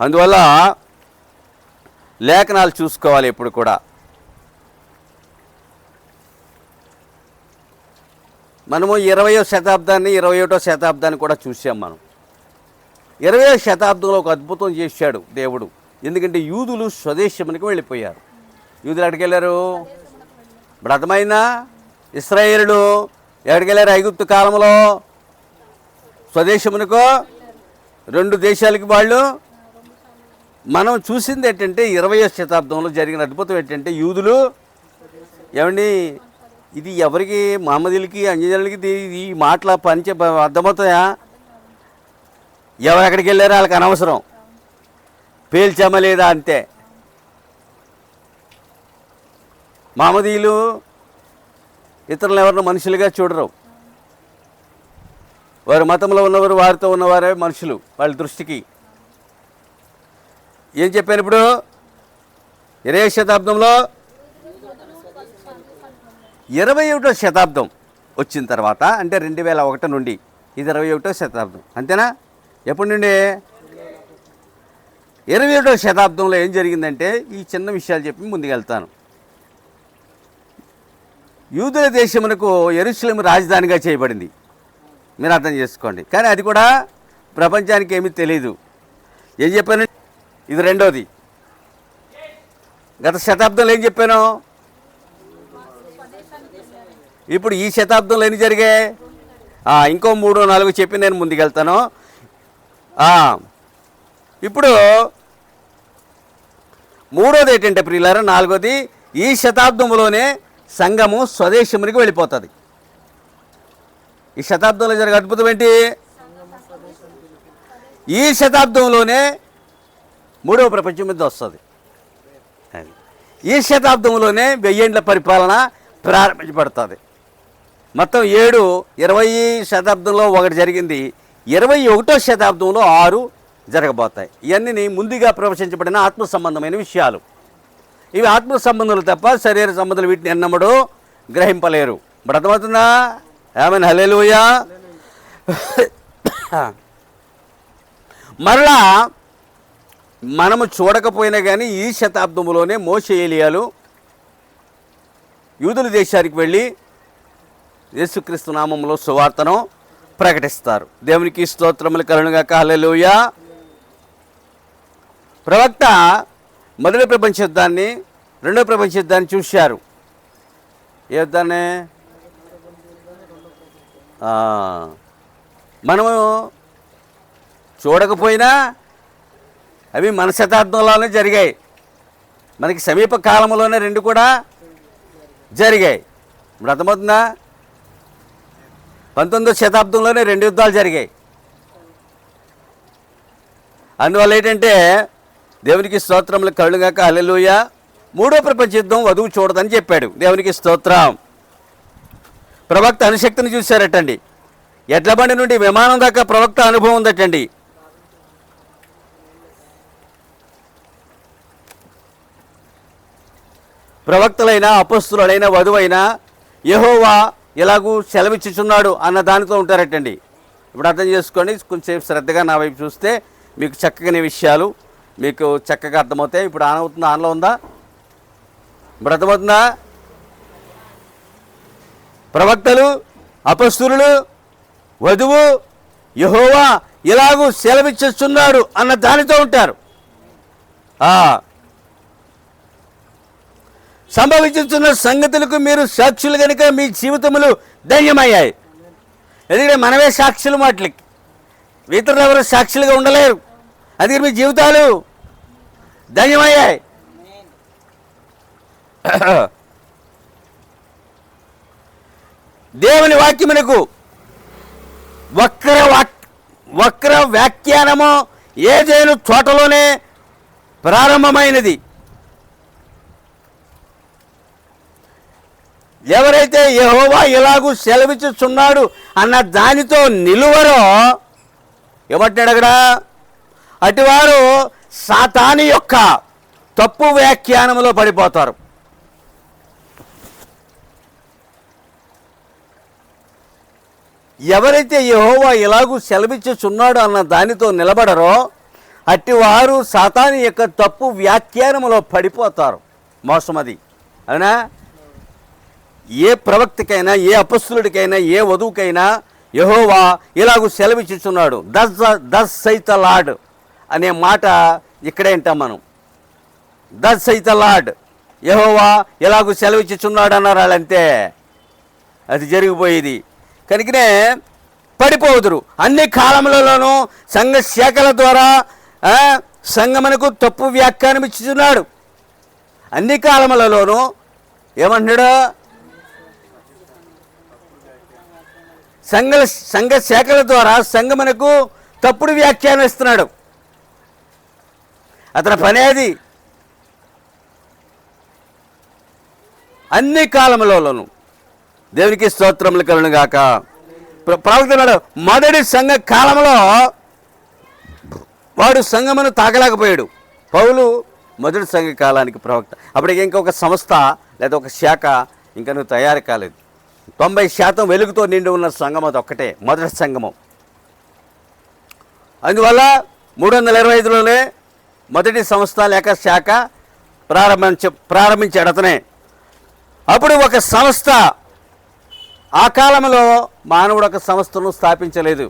అందువల్ల లేఖనాలు చూసుకోవాలి ఎప్పుడు కూడా. మనము 20వ శతాబ్దాన్ని 21వ శతాబ్దాన్ని కూడా చూసాం. మనం 20వ శతాబ్దంలో ఒక అద్భుతం చేశాడు దేవుడు. ఎందుకంటే యూదులు స్వదేశమునికి వెళ్ళిపోయారు. యూదులు ఎక్కడికి వెళ్ళారు? ఇప్పుడు అర్థమైందా? ఇశ్రాయేలులు ఎక్కడికి వెళ్ళారు? ఐగుప్తు కాలంలో స్వదేశమునికో 2 దేశాలకి వాళ్ళు. మనం చూసింది ఏంటంటే 20వ శతాబ్దంలో జరిగిన అద్భుతం ఏంటంటే యూదులు ఏమండి, ఇది ఎవరికి మహమ్మదీలకి అంజనీయులకి ఈ మాటల పంచ అర్థమవుతాయా? ఎవరు ఎక్కడికి వెళ్ళారో వాళ్ళకి అనవసరం, పేల్చామా లేదా అంతే. మహమ్మదీయులు ఇతరులను ఎవరిని మనుషులుగా చూడరు. వారి మతంలో ఉన్నవారు వారితో ఉన్నవారే మనుషులు వాళ్ళ దృష్టికి. ఏం చెప్పాను ఇప్పుడు? 20వ శతాబ్దంలో 21వ శతాబ్దం వచ్చిన తర్వాత అంటే 2001 నుండి ఇది 21వ శతాబ్దం, అంతేనా? ఎప్పటి నుండి? 21వ శతాబ్దంలో ఏం జరిగిందంటే ఈ చిన్న విషయాలు చెప్పి ముందుకెళ్తాను. యూదుల దేశమునకు యెరూషలేము రాజధానిగా చేయబడింది. మీరు అర్థం చేసుకోండి. కానీ అది కూడా ప్రపంచానికి ఏమీ తెలియదు. ఏం చెప్పాను? ఇది రెండోది. గత శతాబ్దంలో ఏం చెప్పాను? ఇప్పుడు ఈ శతాబ్దంలో ఎన్ని జరిగాయి? ఇంకో 3-4 చెప్పి నేను ముందుకెళ్తాను. ఇప్పుడు మూడోది ఏంటంటే ప్రియులారా, 4వది, ఈ శతాబ్దంలోనే సంఘము స్వదేశమునికి వెళ్ళిపోతుంది. ఈ శతాబ్దంలో జరిగే అద్భుతం ఏంటి? ఈ శతాబ్దంలోనే 3వ ప్రపంచం మీద వస్తుంది. ఈ శతాబ్దంలోనే 1000 ఏండ్ల పరిపాలన ప్రారంభించబడుతుంది. మొత్తం 7 20 శతాబ్దంలో 1 జరిగింది. 21వ శతాబ్దంలో 6 జరగబోతాయి. ఇవన్నీ ముందుగా ప్రవచించబడిన ఆత్మ సంబంధమైన విషయాలు. ఇవి ఆత్మ సంబంధాలు తప్ప శరీర సంబంధాలు వీటిని ఎన్నమడు గ్రహింపలేరు. ఇప్పుడు అర్థమవుతుందా? ఆమేన్, హల్లెలూయా. మరలా మనము చూడకపోయినా కానీ ఈ శతాబ్దంలోనే మోషే ఏలియాలు యూదుల దేశానికి వెళ్ళి యేసుక్రీస్తు నామములో సువార్తను ప్రకటిస్తారు. దేవునికి స్తోత్రములు కలుగునుగాక, హల్లెలూయా. ప్రవక్త మొదటి ప్రపంచ యుద్ధాన్ని, రెండవ ప్రపంచ యుద్ధాన్ని చూశారు. ఏ యుద్ధాన్ని? మనము చూడకపోయినా అవి మన శతాబ్దంలోనే జరిగాయి. మనకి సమీప కాలంలోనే 2 కూడా జరిగాయి. ఇప్పుడు అర్థమవుతుందా? 19వ శతాబ్దంలోనే 2 యుద్ధాలు జరిగాయి. అందువల్ల ఏంటంటే దేవునికి స్తోత్రములు కలుగునుగాక, హల్లెలూయా. 3వ ప్రపంచ యుద్ధం వధువు చూడదని చెప్పాడు. దేవునికి స్తోత్రం. ప్రవక్త అనుశక్తిని చూశారటండి. ఎడ్ల బండి నుండి విమానం దాకా ప్రవక్త అనుభవం ఉందటండి. ప్రవక్తలైనా అపొస్తలులైన వధువైనా యెహోవా ఎలాగూ సెలవిచ్చుచున్నాడు అన్న దానితో ఉంటారటండి. ఇప్పుడు అర్థం చేసుకోండి. కొంచెం శ్రద్ధగా నా వైపు చూస్తే మీకు చక్కని విషయాలు మీకు చక్కగా అర్థమవుతాయి. ఇప్పుడు ఆన్ అవుతుందా? ఆన్లో ఉందా? ఇప్పుడు అర్థమవుతుందా? ప్రవక్తలు, అపొస్తలులు, వధువు యెహోవా ఎలాగూ సెలవిచ్చుచున్నాడు అన్న దానితో ఉంటారు. సంభవించుతున్న సంగతులకు మీరు సాక్షులు కనుక మీ జీవితములు ధన్యమయ్యాయి. ఎందుకంటే మనమే సాక్షులు మాటలకి, ఇతరులు ఎవరు సాక్షులుగా ఉండలేరు. అందుకని మీ జీవితాలు ధన్యమయ్యాయి. దేవుని వాక్యమునకు వక్ర వ్యాఖ్యానము ఏదైనా చోటలోనే ప్రారంభమైనది. ఎవరైతే యెహోవా ఎలాగూ సెలవిచ్చుచున్నాడు అన్న దానితో నిలువరో ఏమంటాడు అక్కడ? అటువారు సాతాను యొక్క తప్పు వ్యాఖ్యానంలో పడిపోతారు. ఎవరైతే యెహోవా ఎలాగూ సెలవిచ్చుచున్నాడు అన్న దానితో నిలబడరో అట్టి వారు సాతాను యొక్క తప్పు వ్యాఖ్యానములో పడిపోతారు. మోసం అది. అవునా? ఏ ప్రవక్తకైనా, ఏ అపొస్తలుడికైనా, ఏ వధువుకైనా యెహోవా ఇలాగూ సెలవిచ్చుచున్నాడు. దస్ సైత లార్డ్ అనే మాట ఇక్కడే వింటాం మనం. దస్ సైత లార్డ్, యెహోవా ఇలాగూ సెలవిచ్చుచున్నాడు అన్నారు వాళ్ళంతే. అది జరిగిపోయేది. కనుకనే పడిపోదురు. అన్ని కాలములలోనూ సంఘ శాఖల ద్వారా సంఘమునకు తప్పు వ్యాఖ్యానం ఇచ్చుచున్నాడు. అన్ని కాలములలోనూ ఏమంటున్నాడు? సంఘ శాఖల ద్వారా సంఘమునకు తప్పుడు వ్యాఖ్యానం ఇస్తున్నాడు. అతని పని అది. అన్ని కాలములలోనూ. దేవునికి స్తోత్రములు కలుగును గాక. ప్రవక్త మొదటి సంఘ కాలంలో వాడు సంఘమును తాకలేకపోయాడు. పౌలు మొదటి సంఘ కాలానికి ప్రవక్త. అప్పటికి ఇంకొక సంస్థ లేదా ఒక శాఖ ఇంకా నువ్వు తయారు కాలేదు. 90% వెలుగుతో నిండి ఉన్న సంఘం అది ఒక్కటే, మొదటి సంఘము. అందువల్ల 325లోనే మొదటి సంస్థ లేక శాఖ ప్రారంభించాడు అతనే. అప్పుడు ఒక సంస్థ, ఆ కాలంలో మానవుడు ఒక సంస్థను స్థాపించలేదు.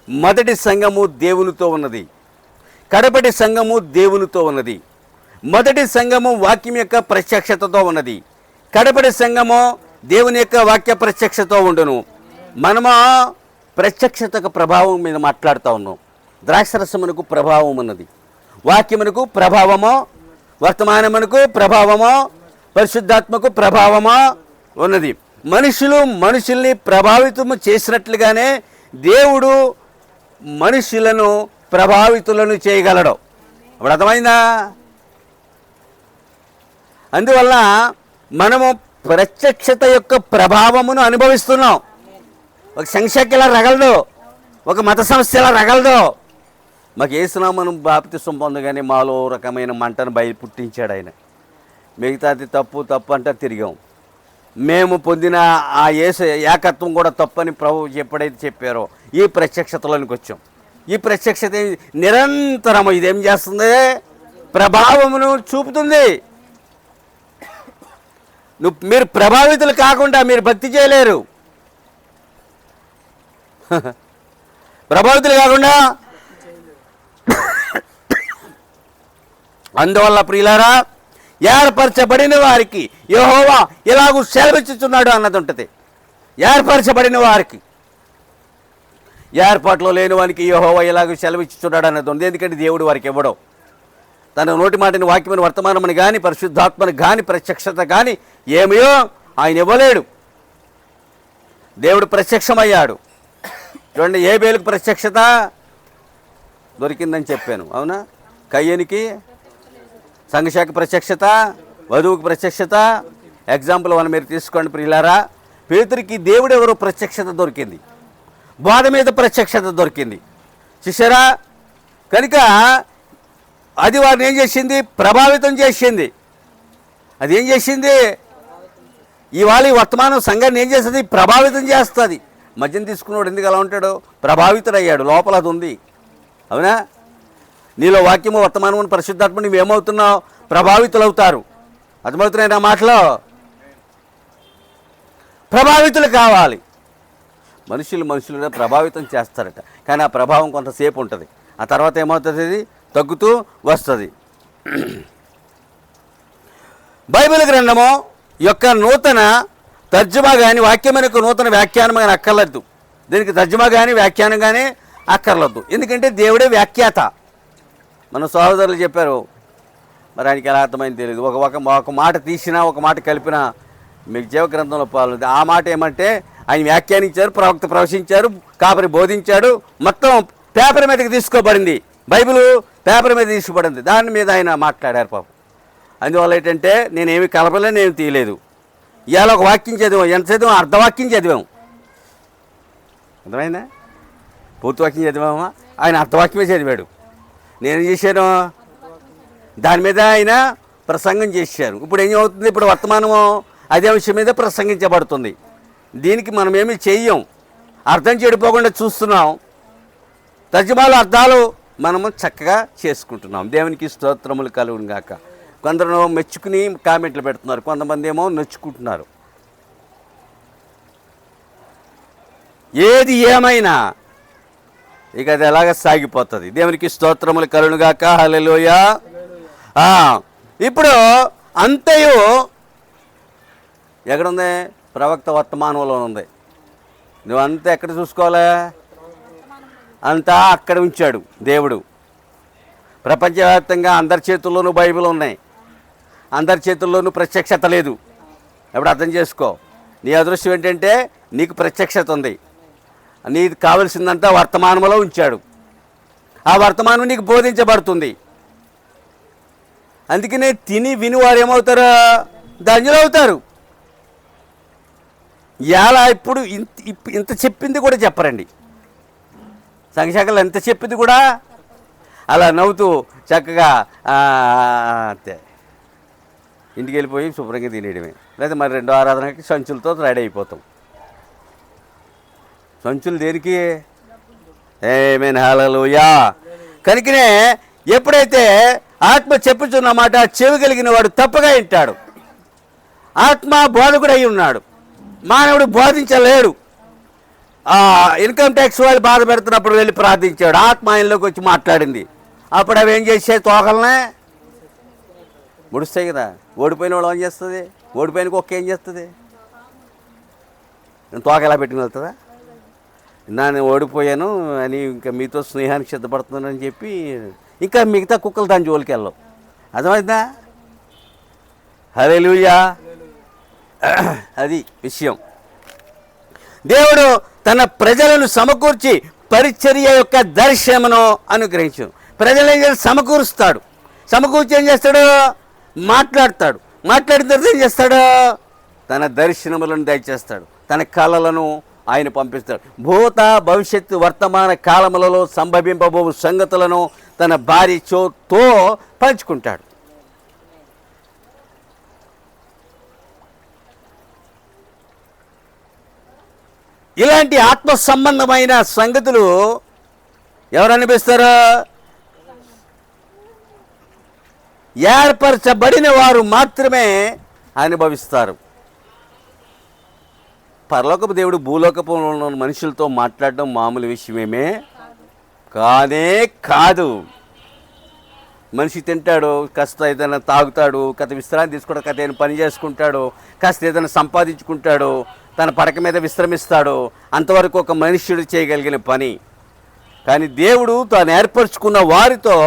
మొదటి సంఘము దేవునితో ఉన్నది, కడపటి సంఘము దేవునితో ఉన్నది. మొదటి సంఘము వాక్యం యొక్క ప్రత్యక్షతతో ఉన్నది, కడపటి సంఘము దేవుని యొక్క వాక్య ప్రత్యక్షతో ఉండును. మనము ప్రత్యక్షతకు ప్రభావం మీద మాట్లాడుతూ ఉన్నాం. ద్రాక్షరసమునకు ప్రభావం ఉన్నది, వాక్యమునకు ప్రభావము, వర్తమానమునకు ప్రభావము, పరిశుద్ధాత్మకు ప్రభావము ఉన్నది. మనుషుల్ని ప్రభావితము చేసినట్లుగానే దేవుడు మనుషులను ప్రభావితులను చేయగలడు. ఇప్పుడు అర్థమైందా? అందువల్ల మనము ప్రత్యక్షత యొక్క ప్రభావమును అనుభవిస్తున్నాం. ఒక సంఖ్యకి ఇలా రగలదు, ఒక మత సంస్థ ఇలా రగలదు. మాకు యేసునామమున బాప్తిసం పొందగానే మాలో రకమైన మంటను బయలు పుట్టించాడు ఆయన. మిగతాది తప్పు అంటే తిరిగాం. మేము పొందిన ఆ యేసు ఏకత్వం కూడా తప్పని ప్రభువు ఎప్పుడైతే చెప్పారో ఈ ప్రత్యక్షతలోనికి వచ్చాం. ఈ ప్రత్యక్షత నిరంతరం ఇదేం చేస్తుంది? ప్రభావమును చూపుతుంది. మీరు ప్రభావితులు కాకుండా మీరు భక్తి చేయలేరు. ప్రభావితులు కాకుండా. అందువల్ల ప్రియులారా, ఏర్పరచబడిన వారికి యెహోవా ఇలాగూ సెలవిచ్చుచున్నాడు అన్నది ఉంటుంది. ఏర్పరచబడిన వారికి, ఏర్పాట్లో లేని వారికి యెహోవా ఇలాగూ సెలవిచ్చుచున్నాడు అన్నది ఉంది. ఎందుకంటే దేవుడు వారికి ఇవ్వడం. తన నోటి మాటని, వాక్యమని, వర్తమానమని కానీ, పరిశుద్ధాత్మని కానీ, ప్రత్యక్షత కానీ ఏమయో ఆయన ఇవ్వలేడు. దేవుడు ప్రత్యక్షమయ్యాడు. చూడండి, ఏ బేలుకు ప్రత్యక్షత దొరికిందని చెప్పాను, అవునా? కయ్యనికి సంఘశాఖ ప్రత్యక్షత, వధువుకి ప్రత్యక్షత. ఎగ్జాంపుల్ 1 మీరు తీసుకోండి ప్రియులారా. పేతురికి దేవుడు ఎవరో ప్రత్యక్షత దొరికింది, బోధ మీద ప్రత్యక్షత దొరికింది. చూసారా? కనుక అది వారిని ఏం చేసింది? ప్రభావితం చేసింది. అది ఏం చేసింది? ఇవాళ ఈ వర్తమానం సంఘాన్ని ఏం చేస్తుంది? ప్రభావితం చేస్తుంది. మద్యం తీసుకున్నాడు ఎందుకు అలా ఉంటాడు? ప్రభావితుడయ్యాడు. లోపల అది ఉంది, అవునా? నీలో వాక్యము, వర్తమానము, పరిశుద్ధాత్మ నువ్వేమవుతున్నావు? ప్రభావితులు అవుతారు. అర్థమవుతున్నాయి నా మాటలో? ప్రభావితులు కావాలి. మనుషులుగా ప్రభావితం చేస్తారట. కానీ ఆ ప్రభావం కొంతసేపు ఉంటుంది, ఆ తర్వాత ఏమవుతుంది? అది తగ్గుతూ వస్తుంది. బైబిల్ గ్రంథము యొక్క నూతన తర్జుమా కానీ, వాక్యమునకు నూతన వ్యాఖ్యానం కానీ అక్కర్లేదు. దీనికి తర్జుమా కానీ వ్యాఖ్యానం కానీ అక్కర్లేదు. ఎందుకంటే దేవుడే వ్యాఖ్యాత. మన సహోదరులు చెప్పారు, మరి ఆయనకి ఎలా అర్థమైంది తెలియదు. ఒక మాట తీసినా, ఒక మాట కలిపినా మీకు జీవగ్రంథంలో పాల్గొంది. ఆ మాట ఏమంటే ఆయన వ్యాఖ్యానించారు, ప్రవక్త ప్రవశించారు, కాపరి బోధించాడు. మొత్తం పేపర్ మీదకి తీసుకోబడింది. బైబిల్ పేపర్ మీద తీసుకోబడింది. దాని మీద ఆయన మాట్లాడారు పాపం. అందువల్ల ఏంటంటే నేనేమి కలపలే, నేను తీయలేదు. ఇవాళ ఒక వాక్యం చదివాం. ఎంత చదివాం? అర్ధవాక్యం చదివాము. అర్థమైందా? పూర్తి వాక్యం చదివామా? ఆయన అర్ధవాక్యమే చదివాడు. నేను చేశాను, దాని మీద ఆయన ప్రసంగం చేశారు. ఇప్పుడు ఏం అవుతుంది? ఇప్పుడు వర్తమానము అదే విషయం మీద ప్రసంగించబడుతుంది. దీనికి మనం ఏమీ చెయ్యం. అర్థం చెడిపోకుండా చూస్తున్నాం. తర్జుమాల అర్థాలు మనము చక్కగా చేసుకుంటున్నాం. దేవునికి స్తోత్రములు కలుగును గాక. కొందరు మెచ్చుకుని కామెంట్లు పెడుతున్నారు, కొంతమంది ఏమో నొచ్చుకుంటున్నారు. ఏది ఏమైనా ఇక అది ఎలాగ సాగిపోతుంది. దేవునికి స్తోత్రములు కలుగును గాక. హల్లెలూయా. ఇప్పుడు అంతయు ఎక్కడుంది? ప్రవక్త వర్తమానంలో ఉంది. నువ్వంతా ఎక్కడ చూసుకోవాలా? అంతా అక్కడ ఉంచాడు దేవుడు. ప్రపంచవ్యాప్తంగా అందరి చేతుల్లోనూ బైబిల్ ఉన్నాయి, అందరి చేతుల్లోనూ ప్రత్యక్షత లేదు. ఎప్పుడు అర్థం చేసుకో. నీ అదృష్టం ఏంటంటే నీకు ప్రత్యక్షత ఉంది. నీకు కావలసిందంతా వర్తమానంలో ఉంచాడు. ఆ వర్తమానం నీకు బోధించబడుతుంది. అందుకనే తిని వినివారు ఏమవుతారు? ధన్యులు అవుతారు. ఇలా ఇప్పుడు ఇంత చెప్పింది కూడా చెప్పరండి. సంఘశాఖలు ఎంత చెప్పింది కూడా అలా నవ్వుతూ చక్కగా అంతే ఇంటికి వెళ్ళిపోయి శుభ్రంగా తినేయడమే. లేదా మరి రెండో ఆరాధనకి సంచులతో రెడీ అయిపోతాం. సంచులు దేనికి? ఆమేన్, హల్లెలూయా. కనుకనే ఎప్పుడైతే ఆత్మ చెప్పుచున్న మాట చెవి కలిగిన వాడు తప్పగా వింటాడు. ఆత్మ బోధకుడు అయి ఉన్నాడు. మానవుడు బోధించలేడు. ఇన్కమ్ ట్యాక్స్ వాళ్ళు బాధ పెడుతున్నప్పుడు వెళ్ళి ప్రార్థించాడు. ఆత్మ ఆయనలోకి వచ్చి మాట్లాడింది. అప్పుడు అవి ఏం చేసే? తోకలనే ముడుస్తాయి కదా. ఓడిపోయిన వాడు ఏం చేస్తుంది? ఓడిపోయిన కుక్క ఏం చేస్తుంది? తోక ఎలా పెట్టుకుని వెళ్తుందా? నేను ఓడిపోయాను అని ఇంకా మీతో స్నేహానికి సిద్ధపడుతున్నానని చెప్పి ఇంకా మిగతా కుక్కలు దాని జోలికి వెళ్ళవు. అర్థమైందా? హల్లెలూయా. అది విషయం. దేవుడు తన ప్రజలను సమకూర్చి పరిచర్య యొక్క దర్శనమును అనుగ్రహించు. ప్రజలు సమకూరుస్తాడు. సమకూర్చి ఏం చేస్తాడు? మాట్లాడతాడు. మాట్లాడిన తర్వాత ఏం చేస్తాడు? తన దర్శనములను దయచేస్తాడు. తన కళలను ఆయన పంపిస్తాడు. భూత భవిష్యత్తు వర్తమాన కాలములలో సంభవింపబో సంగతులను తన భార్యతో పంచుకుంటాడు. ఇలాంటి ఆత్మ సంబంధమైన సంగతులు ఎవరు అనిపిస్తారు? ఏర్పరచబడిన వారు మాత్రమే అనుభవిస్తారు. పరలోకపు దేవుడు భూలోకపులో ఉన్న మనుషులతో మాట్లాడడం మామూలు విషయమేమే కానే కాదు. మనిషి తింటాడు, కాస్త ఏదైనా తాగుతాడు, కాస్త విశ్రాంతి తీసుకోవడం, కాస్త ఏదైనా పని చేసుకుంటాడు, కాస్త ఏదైనా సంపాదించుకుంటాడు, తన పడక మీద విశ్రమిస్తాడు. అంతవరకు ఒక మనుష్యుడు చేయగలిగిన పని. కానీ దేవుడు తాను ఏర్పరచుకున్న వారితో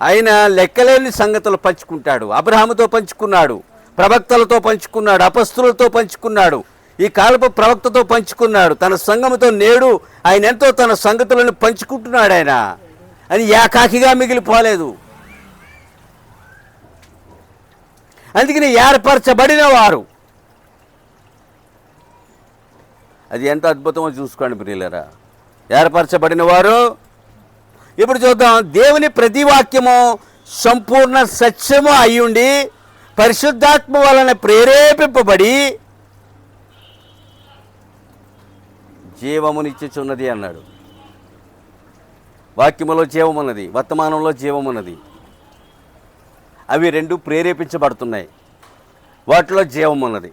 ఆయన లెక్కలేని సంగతులు పంచుకుంటాడు. అబ్రహాముతో పంచుకున్నాడు, ప్రవక్తలతో పంచుకున్నాడు, అపస్తులతో పంచుకున్నాడు, ఈ కాలపు ప్రవక్తతో పంచుకున్నాడు. తన సంఘముతో నేడు ఆయన ఎంతో తన సంగతులను పంచుకుంటున్నాడు. ఆయన అని ఏకాకిగా మిగిలిపోలేదు. అందుకని ఏర్పరచబడిన వారు, అది ఎంత అద్భుతమో చూసుకోండి ప్రియులారా. ఏర్పరచబడిన వారు. ఇప్పుడు చూద్దాం. దేవుని ప్రతి వాక్యము సంపూర్ణ సత్యము అయ్యుండి పరిశుద్ధాత్మ వలన ప్రేరేపింపబడి జీవమునిచ్చుచున్నది అన్నాడు. వాక్యములో జీవమున్నది, వర్తమానంలో జీవమున్నది. అవి రెండు ప్రేరేపించబడుతున్నాయి. వాటిలో జీవమున్నది.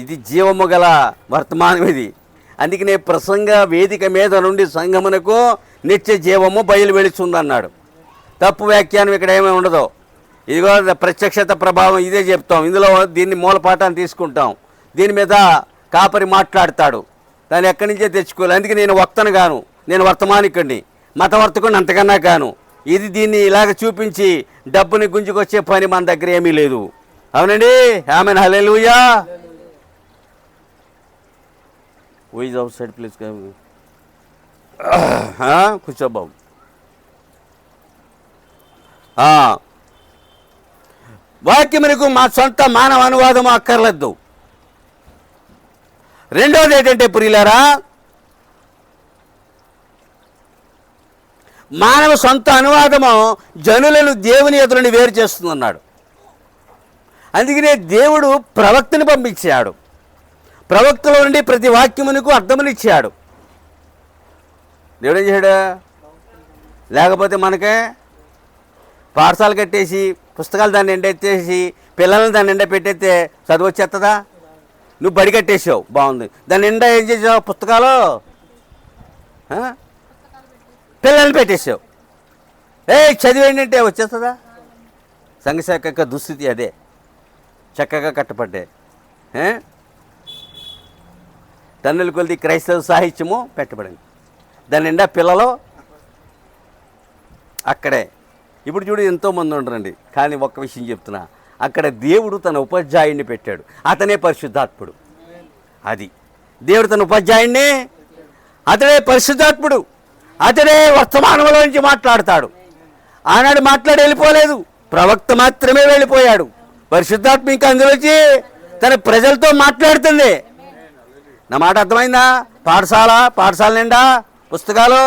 ఇది జీవము గల వర్తమానం ఇది. అందుకనే ప్రసంగ వేదిక మీద నుండి సంఘమునకు నిత్య జీవము బయలు వెళుతుందన్నాడు. తప్పు వ్యాఖ్యానం ఇక్కడ ఏమీ ఉండదు. ఇదిగో ప్రత్యక్షత ప్రభావం ఇదే చెప్తాం. ఇందులో దీన్ని మూలపాఠాన్ని తీసుకుంటాం. దీని మీద కాపరి మాట్లాడతాడు. దాన్ని ఎక్కడి నుంచే తెచ్చుకోవాలి. అందుకే నేను వక్తను గాను, నేను వర్తమానికుడిని, మతవర్తకుడిని అంతకన్నా కాను. దీన్ని ఇలాగ చూపించి డబ్బుని గుంజుకొచ్చే పని మన దగ్గర ఏమీ లేదు. అవునండి. Amen, hallelujah. Wise outside please. కూర్చో బాబు. వాక్యమునకు మా సొంత మానవ అనువాదము అక్కర్లేదు. రెండవది ఏంటంటే ప్రియులారా, మానవ సొంత అనువాదము జనులను దేవుని ఎదురు నుండి వేరు చేస్తుందన్నాడు. అందుకనే దేవుడు ప్రవక్తని పంపించాడు. ప్రవక్తలో నుండి ప్రతి వాక్యమునకు అర్థమునిచ్చాడు. దేవుడు ఏం చేశాడు? లేకపోతే మనకే పాఠశాల కట్టేసి పుస్తకాలు దాన్ని ఎండెత్తేసి పిల్లల్ని దాన్ని ఎండ పెట్టేస్తే చదువు వచ్చేస్తుందా? నువ్వు బడి కట్టేసావు, బాగుంది. దాని నిండా ఏం చేసావు? పుస్తకాలు పిల్లల్ని పెట్టేసావు. చదివేంటి అంటే వచ్చేస్తుందా? సంఘశాఖ యొక్క దుస్థితి అదే. చక్కగా కట్టపడ్డే టన్నుల కొద్ది క్రైస్తవ సాహిత్యము పెట్టబడింది. దాని నిండా పిల్లలు అక్కడే. ఇప్పుడు చూడు, ఎంతోమంది ఉండరండి, కానీ ఒక్క విషయం చెప్తున్నా, అక్కడ దేవుడు తన ఉపాధ్యాయుడిని పెట్టాడు. అతనే పరిశుద్ధాత్ముడు. అది దేవుడు తన ఉపాధ్యాయుడిని, అతడే పరిశుద్ధాత్ముడు. అతడే వర్తమానంలో నుంచి మాట్లాడతాడు. ఆనాడు మాట్లాడి వెళ్ళిపోలేదు, ప్రవక్త మాత్రమే వెళ్ళిపోయాడు. పరిశుద్ధాత్మ ఇంకా అందులోంచి తన ప్రజలతో మాట్లాడుతుంది. నా మాట అర్థమైందా? పాఠశాల నిండా పుస్తకాలు,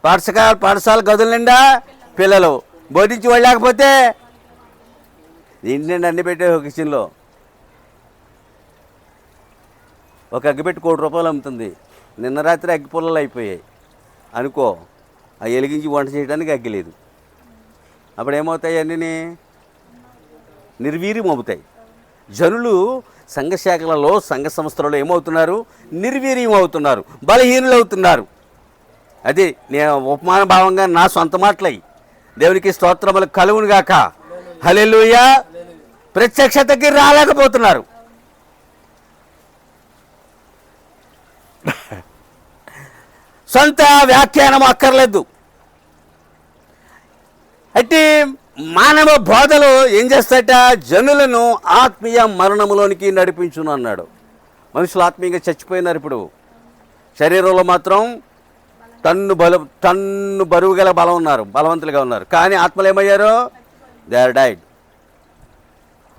పాఠశాల గదుల నిండా పిల్లలు. బోధించి వాళ్ళు లేకపోతే ఇంటి నిండా అన్ని పెట్టే కిచెన్లో ఒక అగ్గిపెట్టి ₹1 అమ్ముతుంది. నిన్న రాత్రి అగ్గి పుల్లలు అయిపోయాయి అనుకో, అవి వెలిగించి వంట చేయడానికి అగ్గి లేదు. అప్పుడు ఏమవుతాయి? అన్నీ నిర్వీర్యం అవుతాయి. జనులు సంఘశాఖలలో, సంఘ సంస్థలలో ఏమవుతున్నారు? నిర్వీర్యం అవుతున్నారు, బలహీనులు అవుతున్నారు. అది నేను ఉపమాన భావంగా నా సొంత మాటలయ్యి. దేవునికి స్తోత్రములు కలుగును గాక. హల్లెలూయా. ప్రత్యక్షతకి రాలేకపోతున్నారు. సొంత వ్యాఖ్యానం అక్కర్లేదు. అయితే మానవ బోధలు ఏం చేస్తాయట? జనులను ఆత్మీయ మరణములోనికి నడిపించును అన్నాడు. మనుషులు ఆత్మీయంగా చచ్చిపోయినారు. ఇప్పుడు శరీరంలో మాత్రం టన్ను బరువు గల బలవంతులుగా ఉన్నారు. కానీ ఆత్మలు ఏమయ్యారో? They are died.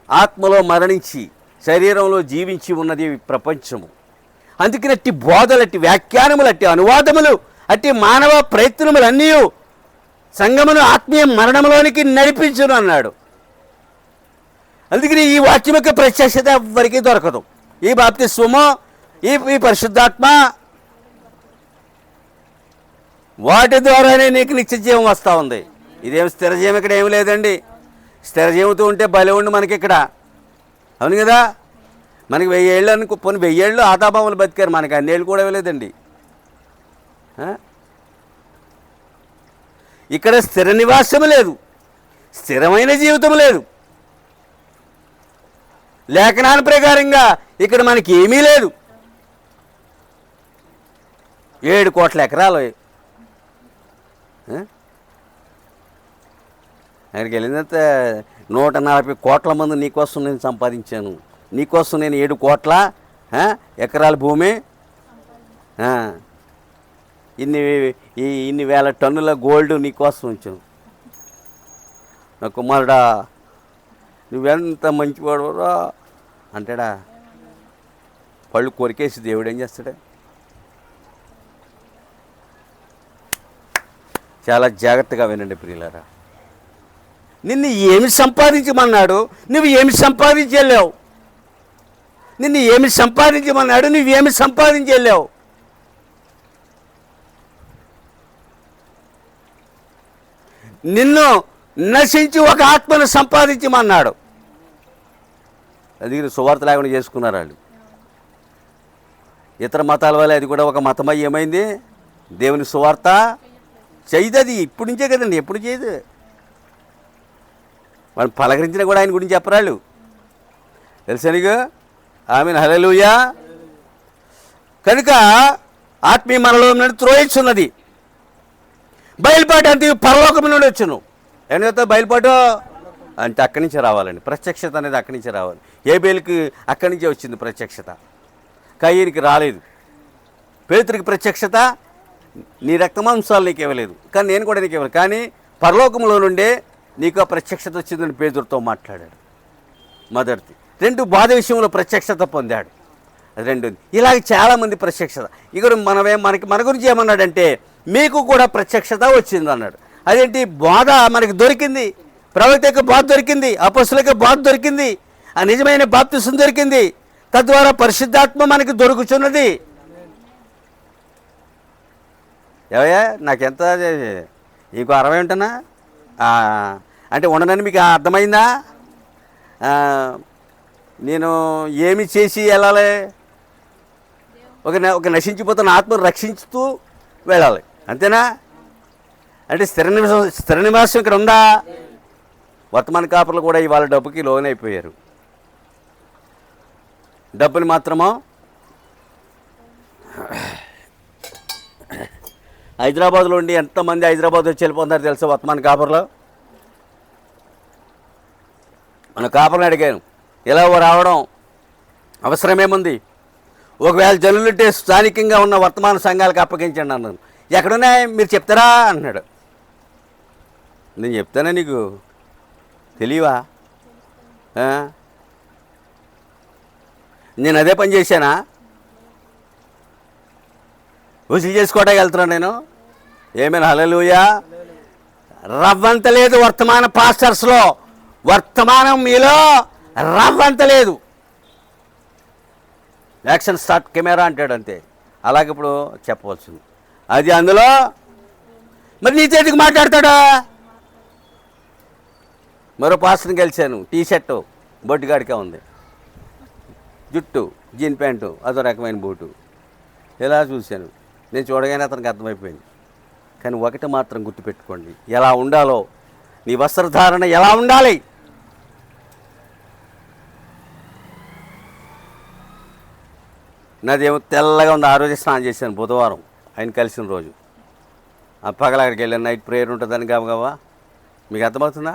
ఆత్మలో మరణించి శరీరంలో జీవించి ఉన్నది ప్రపంచము. అందుకని అట్టి బోధలు, అట్టి వ్యాఖ్యానములు, అట్టి అనువాదములు, అట్టి మానవ ప్రయత్నములన్నీ సంఘమును ఆత్మీయ మరణంలోనికి నడిపించును అన్నాడు. అందుకని ఈ వాక్యం యొక్క ప్రత్యక్షత ఎవరికీ దొరకదు. ఈ బాప్తిస్మము, ఈ పరిశుద్ధాత్మ, వాటి ద్వారానే నీకు నిత్య జీవం వస్తూ ఉంది. ఇదేం స్థిరజీవం ఇక్కడ ఏమి లేదండి. స్థిరజీవంతో ఉంటే బలి ఉండి మనకి ఇక్కడ. అవును కదా? మనకి 1000 ఏళ్ళు అనుకో, పోనీ 1000 ఏళ్ళు ఆదాభావాలు బతికారు, మనకి అన్నేళ్ళు కూడా ఇవ్వలేదండి. ఇక్కడ స్థిర నివాసము లేదు, స్థిరమైన జీవితం లేదు. లేఖనాల ప్రకారంగా ఇక్కడ మనకి ఏమీ లేదు. 7 కోట్ల ఎకరాలు. అక్కడికి వెళ్ళినంత 140 కోట్ల మంది నీకోసం నేను సంపాదించాను. నీకోసం నేను 7 కోట్ల ఎకరాల భూమి, ఇన్ని వేల టన్నుల గోల్డ్ నీకోసం ఉంచాను. నా కుమారుడా, నువ్వెంత మంచివాడురా అంటాడా? పళ్ళు కొరికేసి దేవుడు ఏం చేస్తాడా? చాలా జాగ్రత్తగా వినండి ప్రియులారా. నిన్ను ఏమి సంపాదించమన్నాడు? నువ్వు ఏమి సంపాదించి వెళ్ళావు? నిన్ను ఏమి సంపాదించమన్నాడు? నువ్వేమి సంపాదించి వెళ్ళావు? నిన్ను నశించి ఒక ఆత్మను సంపాదించమన్నాడు. అది సువార్త లేకుండా చేసుకున్నారు వాళ్ళు. ఇతర మతాల వల్ల అది కూడా ఒక మతమై ఏమైంది? దేవుని సువార్త చేయదు. అది ఇప్పుడు నుంచే కదండి, ఎప్పుడు చేయదు. వాళ్ళు పలకరించినా కూడా ఆయన గురించి చెప్పరాళ్ళు. తెలుసా నీకు? ఆమెన్. హల్లెలూయా. కనుక ఆత్మీయ మనలో త్రోయిస్తున్నది. బయలుపాటు అంటే పరలోకం నుండి వచ్చును. ఏం చెప్తా? బయలుపాటు అంటే అక్కడి నుంచి రావాలండి. ప్రత్యక్షత అనేది అక్కడి నుంచి రావాలి. ఏబేలుకి అక్కడి నుంచే వచ్చింది ప్రత్యక్షత, కయ్యనికి రాలేదు. పేతురికి ప్రత్యక్షత నీ రక్తమాంసాలు నీకు ఇవ్వలేదు, కానీ నేను కూడా నీకు ఇవ్వలేదు, కానీ పరలోకంలో నుండే నీకు ఆ ప్రత్యక్షత వచ్చిందని పేతురుతో మాట్లాడాడు. మొదటిది. 2 బాధ విషయంలో ప్రత్యక్షత పొందాడు. అది 2. ఇలాగ చాలామంది ప్రత్యక్షత. ఇక్కడ మన గురించి ఏమన్నాడంటే, మీకు కూడా ప్రత్యక్షత వచ్చింది అన్నాడు. అదేంటి? బోధ మనకి దొరికింది. ప్రవక్త యొక్క బోధ దొరికింది, అపొస్తలుల యొక్క బోధ దొరికింది, ఆ నిజమైన బాప్తిసం దొరికింది. తద్వారా పరిశుద్ధాత్మ మనకి దొరుకుతున్నది. ఏవయ్యా నాకెంత ఇంకో 60 ఉంటున్నా అంటే ఉండనని మీకు అర్థమైందా? నేను ఏమి చేసి వెళ్ళాలి? ఒక నశించిపోతున్న ఆత్మను రక్షించుతూ వెళ్ళాలి, అంతేనా? అంటే స్థిర నివాసం ఇక్కడ ఉందా? వర్తమాన కాపులు కూడా ఇవాళ డబ్బుకి లోనైపోయారు. డబ్బుని మాత్రమో హైదరాబాద్లో ఉండి ఎంతమంది హైదరాబాద్ వచ్చి వెళ్ళిపోతున్నారు తెలుసా వర్తమాన కాపుర్లో? మన కాపురని అడిగాను, ఇలా రావడం అవసరమేముంది? ఒకవేళ జనులుంటే స్థానికంగా ఉన్న వర్తమాన సంఘాలకు అప్పగించండి అన్నాను. ఎక్కడున్నాయి మీరు చెప్తారా అన్నాడు. నేను చెప్తానా, నీకు తెలియవా? నేను అదే పని చేశానా? వసూలు చేసుకోవడానికి వెళ్తున్నాను నేను. ఏమైనా హల్లెలూయా. రవ్వంత లేదు వర్తమాన పాస్టర్స్లో, వర్తమానం మీలో రవ్వంత లేదు. యాక్షన్ స్టార్ట్ కెమెరా అంటాడు అంతే. అలాగే ఇప్పుడు చెప్పవలసింది అది అందులో. మరి నీ చేతికి మాట్లాడతాడా? మరో పాస్టర్ని గెలిచాను, టీషర్టు బొడ్డుగాడికే ఉంది, జుట్టు జీన్ ప్యాంటు అదో రకమైన బూటు. ఇలా చూశాను, నేను చూడగానే అతనికి అర్థమైపోయింది. కానీ ఒకటి మాత్రం గుర్తుపెట్టుకోండి, ఎలా ఉండాలో, నీ వస్త్రధారణ ఎలా ఉండాలి. నాదేమో తెల్లగా ఉంది. ఆ రోజు స్నానం చేశాను, బుధవారం ఆయన కలిసిన రోజు. ఆ పగల అక్కడికి వెళ్ళాను, నైట్ ప్రేయర్ ఉంటుందని గబగబా. మీకు అర్థమవుతుందా?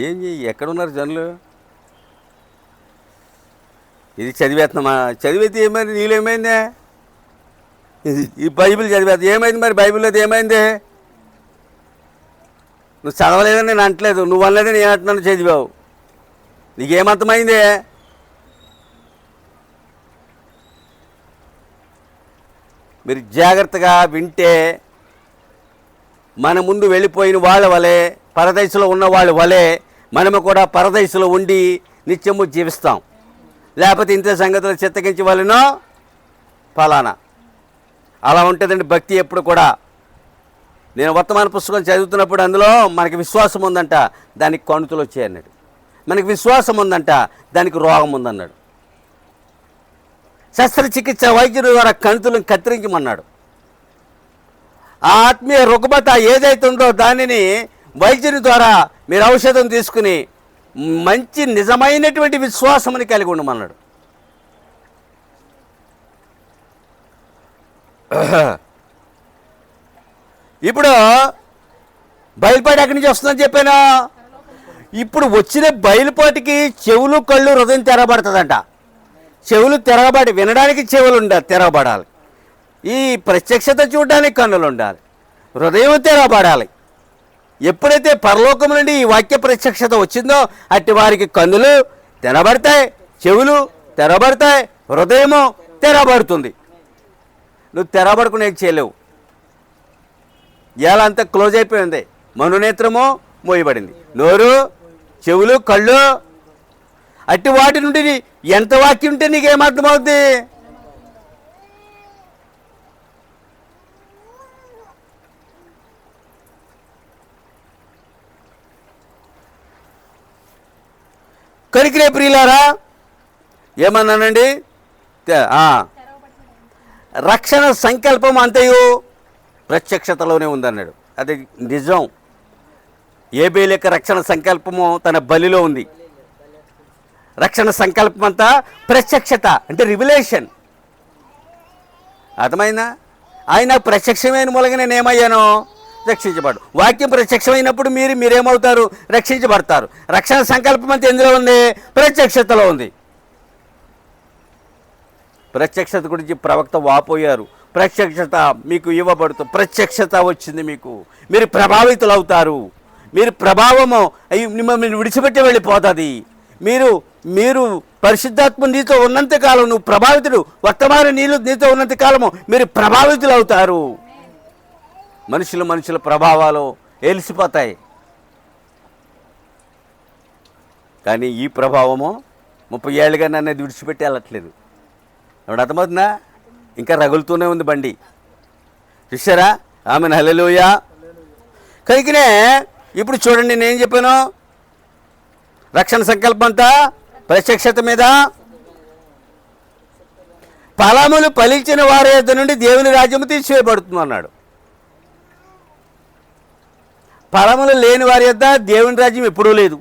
ఏం ఎక్కడున్నారు జనులు? ఇది చదివేస్తున్నామా? చదివితే ఏమైంది? నీళ్ళు ఏమైందే? ఈ బైబిల్ చదివేది ఏమైంది? మరి బైబిల్లో ఏమైంది? నువ్వు చదవలేదని నేను అంటలేదు, నువ్వు అనలేదని నేను అంటున్నాను, చదివావు. నీకేమర్థమైంది? మీరు జాగ్రత్తగా వింటే మన ముందు వెళ్ళిపోయిన వాళ్ళ వలె, పరదేశంలో ఉన్న వాళ్ళ వలె మనము కూడా పరదేశంలో ఉండి నిత్యము జీవిస్తాం. లేకపోతే ఇంత సంగతులు చిత్తగించి వాళ్ళనో ఫలానా అలా ఉంటుందండి భక్తి ఎప్పుడు కూడా. నేను వర్తమాన పుస్తకం చదువుతున్నప్పుడు అందులో మనకి విశ్వాసం ఉందంట, దానికి కణుతులు వచ్చాయన్నాడు. మనకి విశ్వాసం ఉందంట, దానికి రోగం ఉందన్నాడు. శస్త్రచికిత్స వైద్యుల ద్వారా కణుతులను కత్తిరించమన్నాడు. ఆ ఆత్మీయ రుగ్మత ఏదైతే ఉందో దానిని వైద్యుని ద్వారా మీరు ఔషధం తీసుకుని మంచి నిజమైనటువంటి విశ్వాసముని కలిగి ఉండమన్నాడు. ఇప్పుడు బయలుపాటి ఎక్కడి నుంచి వస్తుందని చెప్పాను. ఇప్పుడు వచ్చిన బయలుపాటికి చెవులు కళ్ళు హృదయం తెరబడుతుందంట. చెవులు తెరవబడి వినడానికి చెవులు తెరవబడాలి. ఈ ప్రత్యక్షత చూడడానికి కన్నులు ఉండాలి. హృదయం తెరవబడాలి. ఎప్పుడైతే పరలోకం నుండి ఈ వాక్య ప్రత్యక్షత వచ్చిందో అట్టి వారికి కన్నులు తెరబడతాయి, చెవులు తెరబడతాయి, హృదయము తెరబడుతుంది. నువ్వు తెరబడుకునే చేయలేవు. ఇలా అంతా క్లోజ్ అయిపోయింది. మనోనేత్రము మోయబడింది, నోరు, చెవులు, కళ్ళు. అట్టి వాటి నుండి ఎంత వాక్యం ఉంటే నీకేమర్థమవుద్ది? కనికిరే ప్రియులారా, ఏమన్నానండి? రక్షణ సంకల్పం అంతయు ప్రత్యక్షతలోనే ఉందన్నాడు. అది నిజం. ఏబేలు యొక్క రక్షణ సంకల్పము తన బలిలో ఉంది. రక్షణ సంకల్పం అంతా ప్రత్యక్షత అంటే రివిలేషన్. అర్థమైందా? ఆయన ప్రత్యక్షమైన మూలంగా నేను ఏమయ్యాను? రక్షించబడు. వాక్యం ప్రత్యక్షమైనప్పుడు మీరేమవుతారు? రక్షించబడతారు. రక్షణ సంకల్పం అంతా ఎందులో ఉంది? ప్రత్యక్షతలో ఉంది. ప్రత్యక్షత గురించి ప్రవక్త వాపోయారు. ప్రత్యక్షత మీకు ఇవ్వబడుతుంది. ప్రత్యక్షత వచ్చింది మీకు, మీరు ప్రభావితులు అవుతారు. మీరు ప్రభావము మిమ్మల్ని విడిచిపెట్టి వెళ్ళిపోతుంది. మీరు పరిశుద్ధాత్మ నీతో ఉన్నంతకాలం నువ్వు ప్రభావితుడు. వర్తమాన నీతో ఉన్నంతకాలము మీరు ప్రభావితులు అవుతారు. మనుషుల ప్రభావాలు ఎలిసిపోతాయి. కానీ ఈ ప్రభావము 30 ఏళ్ళుగా నన్ను విడిచిపెట్టి వెళ్ళట్లేదు. ఇప్పుడు అర్థమవుతుందా? ఇంకా రగులుతూనే ఉంది బండి. చూసారా? ఆమెను హల్లెలూయా. కనుకనే ఇప్పుడు చూడండి, నేను చెప్పాను రక్షణ సంకల్పం అంతా ప్రత్యక్షత మీద. ఫలములు ఫలించిన వారి యొద్ద నుండి దేవుని రాజ్యము తీసివేయబడుతుంది అన్నాడు. ఫలములు లేని వారి యొద్ద దేవుని రాజ్యం ఎప్పుడూ లేదు.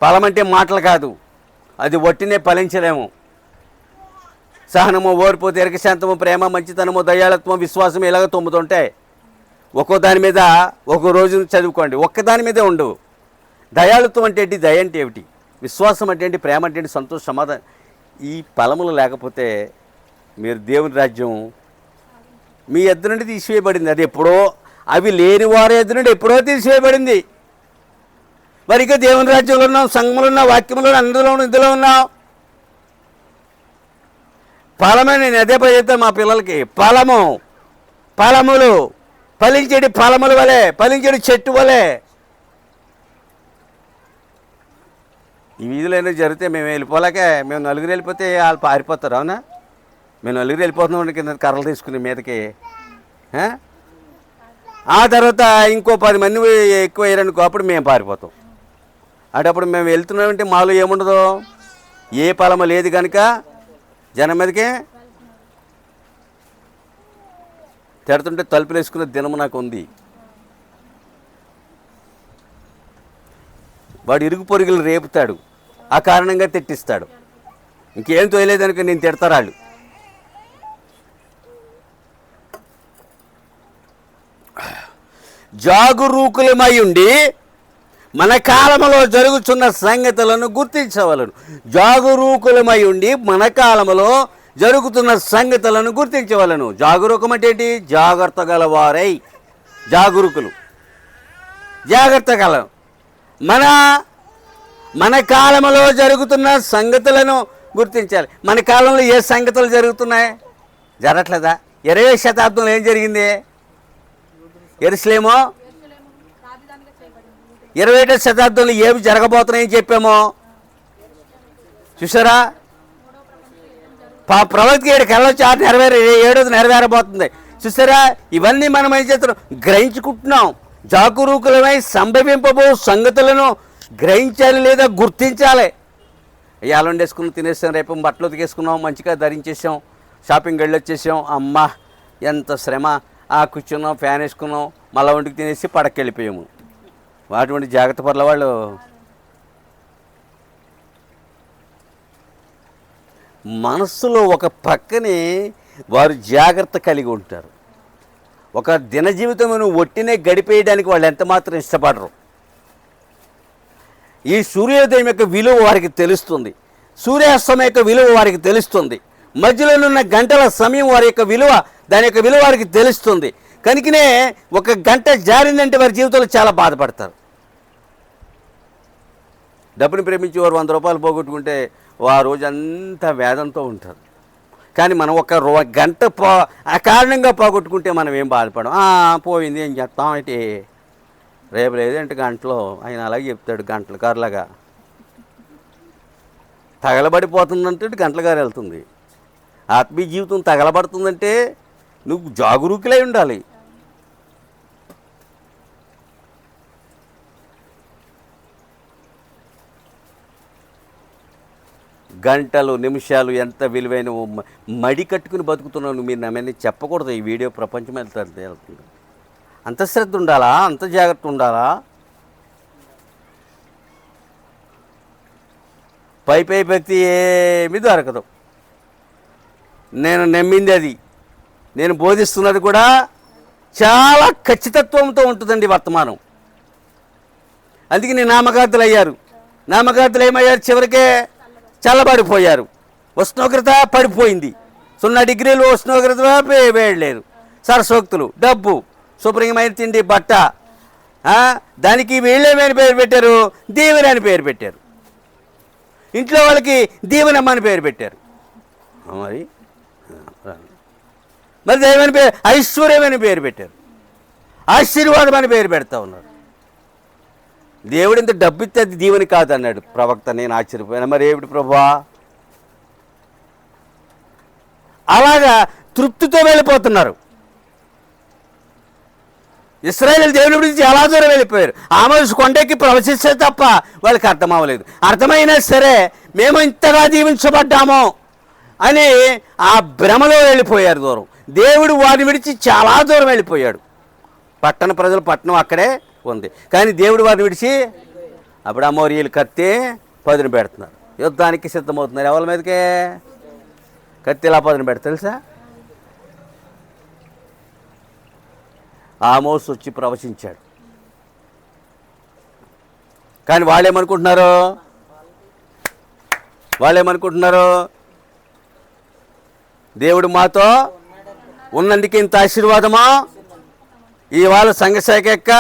ఫలం అంటే మాటలు కాదు, అది వట్టినే ఫలించలేము. సహనము, ఓర్పు, దీర్ఘశాంతము, ప్రేమ, మంచితనము, దయాళత్వం, విశ్వాసం ఇలాగ 9 ఉంటాయి. ఒక్కో దాని మీద ఒక రోజు చదువుకోండి, ఒక్కదాని మీదే ఉండవు. దయాళత్వం అంటే ఏంటి? దయ అంటే ఏమిటి? విశ్వాసం అంటే ఏంటి? ప్రేమ అంటే ఏంటి? సంతోష, సమాధానం. ఈ ఫలములు లేకపోతే మీరు దేవుని రాజ్యం మీ ఎద్దు నుండి తీసివేయబడింది. అది ఎప్పుడో, అవి లేని వారి ఎద్దు నుండి ఎప్పుడో తీసివేయబడింది. మరి ఇక దేవుని రాజ్యంలో ఉన్నాం, సంఘంలో ఉన్నాం, వాక్యంలో ఇందులో ఉన్నాం. ఫలమే. నేను అదే పని చెప్తాను మా పిల్లలకి. ఫలములు ఫలించేటి ఫలముల వలె, ఫలించేటి చెట్టు వలె. ఈ వీధిలో ఏదో జరిగితే మేము వెళ్ళిపోలేకే, మేము నలుగురు వెళ్ళిపోతే వాళ్ళు పారిపోతారు. అవునా? మేము నలుగురు వెళ్ళిపోతున్నాం కింద కర్రలు తీసుకుని మీదకి. ఆ తర్వాత ఇంకో 10 మంది ఎక్కువ అయ్యారనుకో, అప్పుడు మేము పారిపోతాం. అటప్పుడు మేము వెళ్తున్నామంటే మాలో ఏముండదు, ఏ ఫలము లేదు కనుక జనం మీదకే తిడుతుంటే తలుపులు వేసుకునే దినము నాకు ఉంది. వాడు ఇరుగు పొరుగులు రేపుతాడు, ఆ కారణంగా తిట్టిస్తాడు. ఇంకేం తోయలేదనుకో నేను తిడతారాళ్ళు. జాగరూకులమై ఉండి మన కాలములో జరుగుతున్న సంగతులను గుర్తించవలను. జాగరూకులమై ఉండి మన కాలములో జరుగుతున్న సంగతులను గుర్తించవలను. జాగరూకం అంటే ఏంటి? జాగ్రత్త గలవారై. జాగరూకులు, జాగ్రత్త గల. మన కాలంలో జరుగుతున్న సంగతులను గుర్తించాలి. మన కాలంలో ఏ సంగతులు జరుగుతున్నాయి? జరగట్లేదా? 20వ శతాబ్దంలో ఏం జరిగింది? యెరూషలేము 21వ శతాబ్దంలో ఏమి జరగబోతున్నాయని చెప్పామో చూసారా? ప్రవక్త 7 కళ్ళొచ్చి 6 నెరవేరబోతుంది. చూసారా? ఇవన్నీ మనం ఏం చేస్తున్నాం? గ్రహించుకుంటున్నాం. జాగరూకులమై సంభవింపబో సంగతులను గ్రహించాలి లేదా గుర్తించాలి. ఇవాళ వండేసుకుని తినేసాం, రేపు బట్టలు ఉతికేసుకున్నాం, మంచిగా ధరించేసాం, షాపింగ్ వెళ్ళి వచ్చేసాం. అమ్మ ఎంత శ్రమ! కూర్చున్నాం, ఫ్యాన్ వేసుకున్నాం, మళ్ళీ వంటికి తినేసి పడకెళ్ళిపోయాము. అటువంటి జాగ్రత్త పర్ల వాళ్ళు మనస్సులో ఒక పక్కనే వారు జాగ్రత్త కలిగి ఉంటారు. ఒక దిన జీవితమును ఒట్టినే గడిపేయడానికి వాళ్ళు ఎంత మాత్రం ఇష్టపడరు. ఈ సూర్యోదయం యొక్క విలువ వారికి తెలుస్తుంది, సూర్యాస్తమయం యొక్క విలువ వారికి తెలుస్తుంది, మధ్యలోనున్న గంటల సమయం వారి యొక్క విలువ, దాని యొక్క విలువ వారికి తెలుస్తుంది. కనుకనే ఒక గంట జారిందంటే వారి జీవితంలో చాలా బాధపడతారు. డబ్బుని ప్రేమించి వారు 100 రూపాయలు పోగొట్టుకుంటే ఆ రోజంతా వేదంతో ఉంటారు. కానీ మనం ఒక గంట ఆ కారణంగా పోగొట్టుకుంటే మనం ఏం బాధపడం. పోయింది, ఏం చేస్తాం అంటే రేపు లేదంటే గంటలో ఆయన అలాగే చెప్తాడు. గంటల కారులాగా తగలబడిపోతుందంటే గంటల కారు వెళ్తుంది. ఆత్మీయ జీవితం తగలబడుతుందంటే నువ్వు జాగరూకులై ఉండాలి. గంటలు నిమిషాలు ఎంత విలువైన మడి కట్టుకుని బతుకుతున్నావు. మీరు నమ్మని చెప్పకూడదు. ఈ వీడియో ప్రపంచం వెళ్తుంది. అంత శ్రద్ధ ఉండాలా? అంత జాగ్రత్త ఉండాలా? పై భక్తి ఏమీ దొరకదు. నేను నమ్మింది అది, నేను బోధిస్తున్నది కూడా చాలా ఖచ్చితత్వంతో ఉంటుందండి వర్తమానం. అందుకే నేను నామకార్తలు అయ్యారు. నామకార్తలు ఏమయ్యారు? చివరికే చల్లబడిపోయారు. ఉష్ణోగ్రత పడిపోయింది. 0 డిగ్రీలు ఉష్ణోగ్రత వేయలేదు. సరసోక్తులు, డబ్బు, శుభ్రమైన తిండి, బట్ట, దానికి వీళ్ళేమని పేరు పెట్టారు? దీవెన అని పేరు పెట్టారు. ఇంట్లో వాళ్ళకి దీవెనమ్మ అని పేరు పెట్టారు. మరి దైవని పేరు ఐశ్వర్యం అని పేరు పెట్టారు. ఆశీర్వాదం అని పేరు పెడతా ఉన్నారు. దేవుడు ఇంత డబ్బు ఇస్తే అది దీవెని కాదు అన్నాడు ప్రవక్త. నేను ఆశ్చర్యపోయాను, మరి ఏమిటి ప్రభువా? అలాగా తృప్తితో వెళ్ళిపోతున్నారు. ఇశ్రాయేలు దేవుని గురించి చాలా దూరం వెళ్ళిపోయారు. ఆమోసు కొండకి ప్రవశిస్తే తప్ప వాళ్ళకి అర్థం అవ్వలేదు. అర్థమైనా సరే మేము ఇంతగా దీవించబడ్డాము అని ఆ భ్రమలో వెళ్ళిపోయారు దూరం. దేవుడు వారిని విడిచి చాలా దూరం వెళ్ళిపోయాడు. పట్టణ ప్రజలు పట్టణం అక్కడే ఉంది, కానీ దేవుడు వారిని విడిచి అప్పుడు అమోరీయులు కత్తి పదును పెడుతున్నారు, యుద్ధానికి సిద్ధమవుతున్నారు. ఎవరి మీదకే కత్తి ఇలా పదును పెడతారు తెలుసా? ఆమోసు వచ్చి ప్రవచించాడు. కానీ వాళ్ళేమనుకుంటున్నారు? దేవుడు మాతో ఉన్నందుకు ఇంత ఆశీర్వాదమా? ఇవాళ సంఘశాఖ యొక్క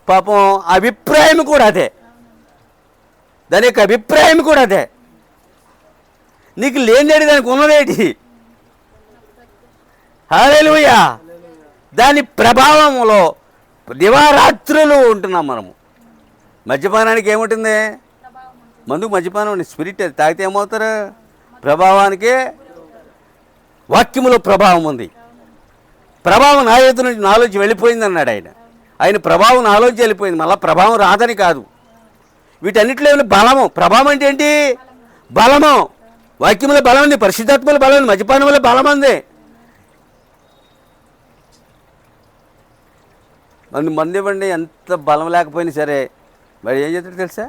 పాపం అభిప్రాయం కూడా అదే, దాని యొక్క అభిప్రాయం కూడా అదే. నీకు లేనిదేటి దానికి ఉన్నదేటి? హల్లెలూయా. దాని ప్రభావంలో దివారాత్రులు ఉంటున్నాం మనము. మద్యపానానికి ఏముంటుంది? మందుకు మద్యపానం స్పిరిట్, అది తాగితే ఏమవుతారు? ప్రభావానికి వాక్యములో ప్రభావం ఉంది. ప్రభావం నా ఎదురు నుంచి నాలోంచి వెళ్ళిపోయింది అన్నాడు ఆయన ప్రభావం నాలోంచి వెళ్ళిపోయింది. మళ్ళీ ప్రభావం రాదని కాదు. వీటన్నిటిలో బలము. ప్రభావం అంటే ఏంటి? బలము. వాక్యములో బలం ఉంది, పరిశుద్ధాత్మలో బలం ఉంది, మద్యపానంలో బలం ఉంది. మంది ఇవ్వండి, ఎంత బలం లేకపోయినా సరే మరి ఏం చేస్తాడు తెలుసా?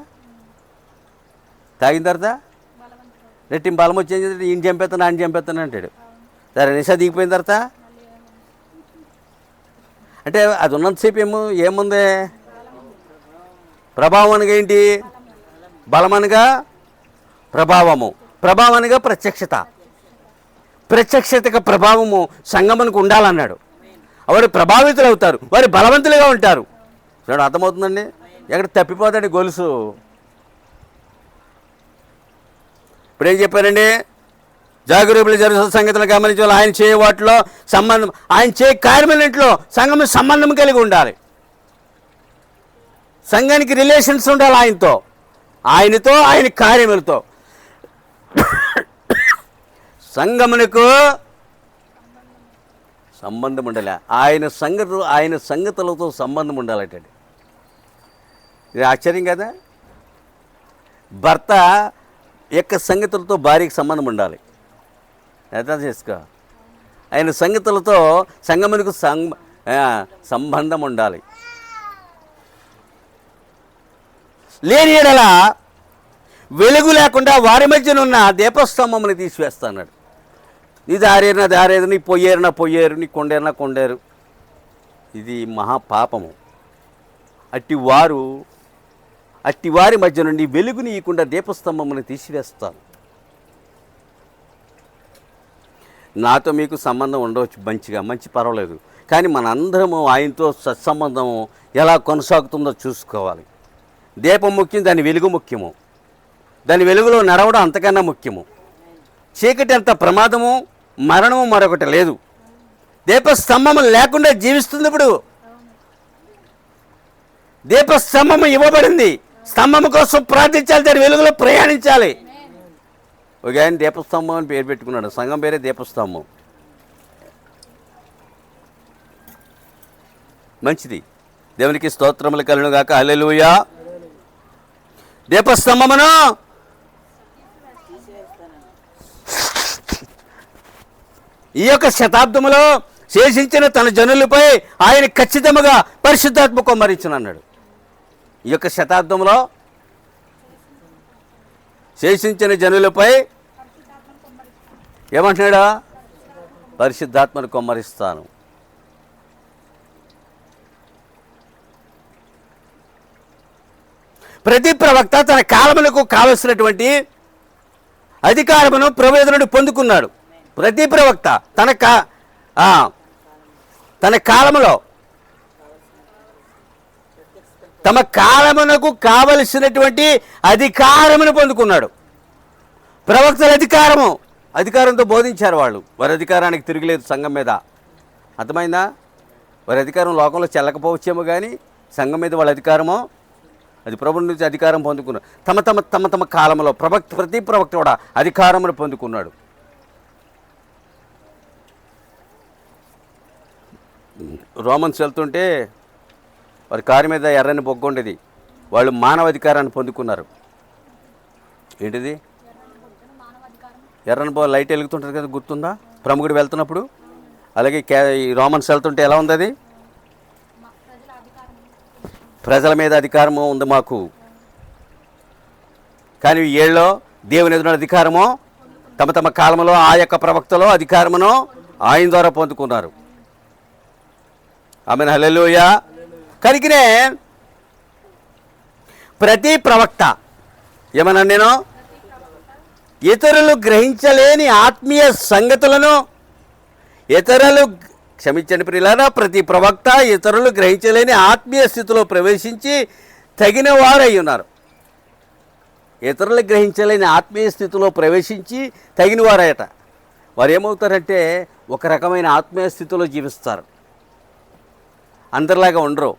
తాగిన తర్వాత రెట్టింపు బలం వచ్చి ఏం చేస్తాడు? ఈయన చంపేస్తాను ఆయన చంపేస్తాను అంటాడు. సరే నిశా దిగిపోయిన తర్వాత అంటే అది ఉన్నంతసేపు ఏముంది? ప్రభావం అనగా ఏంటి? బలం అనగా ప్రభావము, ప్రభావం అనగా ప్రత్యక్షతగా ప్రభావము సంగమునకు ఉండాలన్నాడు. వారు ప్రభావితులు అవుతారు, వారు బలవంతులుగా ఉంటారు. చూడండి, అర్థమవుతుందండి? ఎక్కడ తప్పిపోతాడు గొలుసు. ఇప్పుడేం చెప్పారండి? జాగరూకులు జరుగుతున్న సంగతులు గమనించాలి. ఆయన చేయ వాటిలో సంబంధం, ఆయన చేయ కార్యములన్నింటిలో సంఘం సంబంధం కలిగి ఉండాలి. సంఘానికి రిలేషన్స్ ఉండాలి ఆయనతో ఆయన కార్యములతో. సంఘమునకు సంబంధం ఉండాలి, ఆయన సంగతులతో సంబంధం ఉండాలట. ఇది ఆశ్చర్యం కదా? భర్త యొక్క సంగతులతో భార్యకి సంబంధం ఉండాలి. అర్థం చేసుకో. ఆయన సంగతులతో సంగమునకు సంబంధం ఉండాలి. లేని ఎడల వెలుగు లేకుండా వారి మధ్యనున్న దీపస్తంభముని తీసివేస్తాడు. నీ దారేరు నా దారేరు, నీ పొయ్యేరు నా పొయ్యేరు, నీ కొండేరు నా కొండేరు. ఇది మహాపాపము. అట్టివారి మధ్య నుండి వెలుగునీయకుండా దీపస్తంభముని తీసివేస్తాను. నాతో మీకు సంబంధం ఉండవచ్చు, మంచి పర్వాలేదు, కానీ మనందరము ఆయనతో సత్సంబంధము ఎలా కొనసాగుతుందో చూసుకోవాలి. దీపం ముఖ్యం, దాని వెలుగు ముఖ్యము. దాని వెలుగులో నడవడం అంతకన్నా ముఖ్యము. చీకటి అంత ప్రమాదము, మరణము మరొకటి లేదు. దీపస్తంభము లేకుండా జీవిస్తుంది. ఇప్పుడు దీపస్తంభము ఇవ్వబడింది, స్తంభము కోసం ప్రార్థించాలి, దాని వెలుగులో ప్రయాణించాలి. ఒక ఆయన దీపస్తంభం అని పేరు పెట్టుకున్నాడు, సంఘం పేరే దీపస్తంభం. మంచిది, దేవునికి స్తోత్రములు కలుగును గాక. హల్లెలూయా. దీపస్తంభమును ఈ యొక్క శతాబ్దములో శేషించిన తన జనులపై ఆయన ఖచ్చితంగా పరిశుద్ధాత్మ కుమ్మరించునన్నాడు. ఈ యొక్క శతాబ్దంలో శేషించిన జనులపై ఏమంటున్నాడా? పరిశుద్ధాత్మను కుమ్మరిస్తాను. ప్రతి ప్రవక్త తన కాలములకు కావలసినటువంటి అధికారమును ప్రభువు నుండి పొందుకున్నాడు. ప్రతి ప్రవక్త తన కాలములో తమ కాలమునకు కావలసినటువంటి అధికారమును పొందుకున్నాడు. ప్రవక్తల అధికారంతో బోధించారు వాళ్ళు. వారి అధికారానికి తిరగలేదు సంఘం మీద. అర్థమైందా? వారి అధికారం లోకంలో చెల్లకపోవచ్చేమో, కానీ సంఘం మీద వాళ్ళ అధికారము అది ప్రభువు నుంచి అధికారం పొందుకున్నాడు. తమ తమ కాలంలో ప్రతి ప్రవక్త కూడా అధికారమును పొందుకున్నాడు. రోమన్స్ వెళ్తుంటే వారి కారు మీద ఎర్రని బొగ్గు ఉండేది. వాళ్ళు మానవ అధికారాన్ని పొందుకున్నారు. ఏంటిది? ఎర్రని బొగ్గు లైట్ వెలుగుతుంటుంది కదా, గుర్తుందా? ప్రముఖుడు వెళ్తున్నప్పుడు. అలాగే ఈ రోమన్స్ వెళ్తుంటే ఎలా ఉంది? అది ప్రజల మీద అధికారము ఉంది మాకు. కానీ ఏళ్ళలో దేవుని ఎదురు అధికారము తమ తమ కాలంలో ఆ యొక్క ప్రవక్తలో అధికారమును ఆయన ద్వారా పొందుకున్నారు. ఆమేన్, హల్లెలూయా. కనుకనే ప్రతి ప్రవక్త ఏమన్నా నేను ఇతరులు గ్రహించలేని ఆత్మీయ సంగతులను క్షమించండి ప్రియులారా, ప్రతి ప్రవక్త ఇతరులు గ్రహించలేని ఆత్మీయ స్థితిలో ప్రవేశించి తగిన వారై ఉన్నారు. ఇతరులు గ్రహించలేని ఆత్మీయ స్థితిలో ప్రవేశించి తగిన వారట. వారు ఏమవుతారంటే ఒక రకమైన ఆత్మీయ స్థితిలో జీవిస్తారు. అందరిలాగా ఉండరు.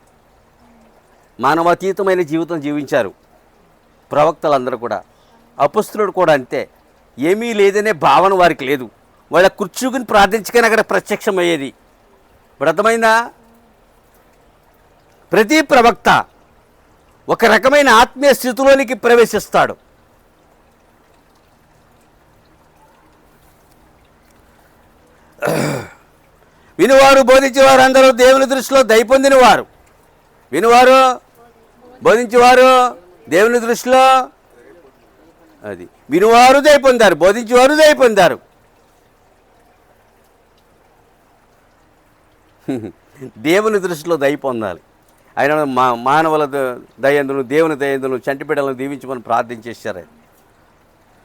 మానవాతీతమైన జీవితం జీవించారు ప్రవక్తలందరూ కూడా. అపొస్తలుడు కూడా అంతే. ఏమీ లేదనే భావన వారికి లేదు. వాళ్ళ కూర్చుకుని ప్రార్థించగానే అక్కడ ప్రత్యక్షమయ్యేది. ఇప్పుడు అర్థమైందా? ప్రతి ప్రవక్త ఒక రకమైన ఆత్మీయ స్థితిలోనికి ప్రవేశిస్తాడు. వినువారు బోధించేవారు అందరూ దేవుని దృష్టిలో దయ పొందిన వారు. వినువారు బోధించేవారు దేవుని దృష్టిలో అది వినువారు దయ పొందారు, బోధించేవారు దయ పొందారు. దేవుని దృష్టిలో దయ పొందాలి. ఆయన మానవుల దయందును దేవుని దయందును చంటి బిడ్డలను దీవించమని ప్రార్థించేశారు.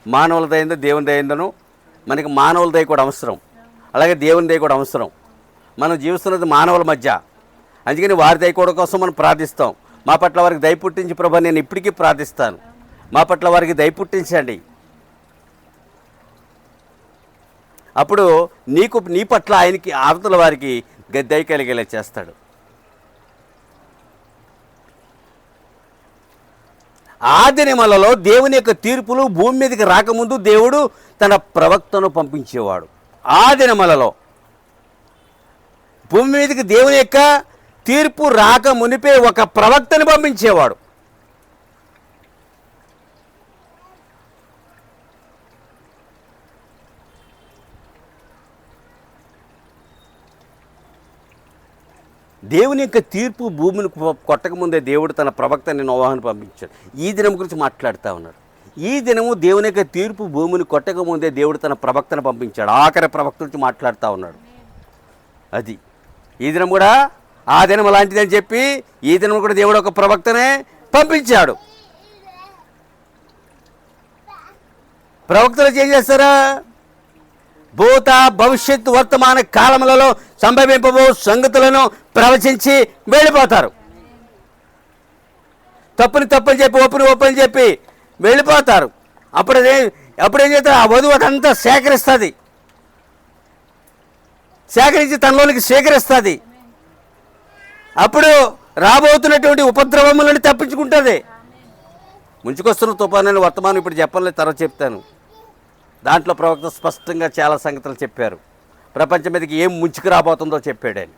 మానవుల దయందు దేవుని దయందును మనకి మానవుల దయ కూడా అవసరం, అలాగే దేవుని దయ కూడా అవసరం. మనం జీవిస్తున్నది మానవుల మధ్య, అందుకని వారి దయ కూడా కోసం మనం ప్రార్థిస్తాం. మా పట్ల వారికి దయ పుట్టించి ప్రభు నేను ఇప్పటికీ ప్రార్థిస్తాను. మా పట్ల వారికి దయ పుట్టించండి. అప్పుడు నీ పట్ల ఆయనకి అవతల వారికి దయ కలిగేలా చేస్తాడు. ఆ దినములలో దేవుని యొక్క తీర్పులు భూమి మీదకి రాకముందు దేవుడు తన ప్రవక్తను పంపించేవాడు. ఆ దినములలో భూమి మీదకి దేవుని యొక్క తీర్పు రాక మునిపే ఒక ప్రవక్తను పంపించేవాడు. దేవుని యొక్క తీర్పు భూమిని కొట్టకముందే దేవుడు తన ప్రవక్తని నోవాహును పంపించాడు. ఈ దినం గురించి మాట్లాడుతూ ఉన్నాడు. ఈ దినము దేవుని యొక్క తీర్పు భూమిని కొట్టకముందే దేవుడు తన ప్రవక్తను పంపించాడు. ఆఖరి ప్రవక్త నుంచి మాట్లాడుతూ ఉన్నాడు. అది ఈ దినం కూడా ఆ దినం అలాంటిదని చెప్పి ఈ దినం కూడా దేవుడు ఒక ప్రవక్తనే పంపించాడు. ప్రవక్తలు ఏం చేస్తారా? భూత భవిష్యత్తు వర్తమాన కాలములలో సంభవింపబో సంగతులను ప్రవచించి వెళ్ళిపోతారు. తప్పుని చెప్పి ఒప్పుని చెప్పి వెళ్ళిపోతారు. అప్పుడేం చేస్తారు? ఆ వధువు అదంతా సేకరిస్తుంది, సేకరించి తనలోనికి స్వీకరిస్తుంది. అప్పుడు రాబోతున్నటువంటి ఉపద్రవములను తప్పించుకుంటుంది. ముంచుకొస్తున్న తుఫాను వర్తమానం ఇప్పుడు చెప్పలేదు, తర్వాత చెప్తాను. దాంట్లో ప్రవక్త స్పష్టంగా చాలా సంగతులు చెప్పారు. ప్రపంచం మీదకి ఏం ముంచుకు రాబోతుందో చెప్పాడు ఆయన.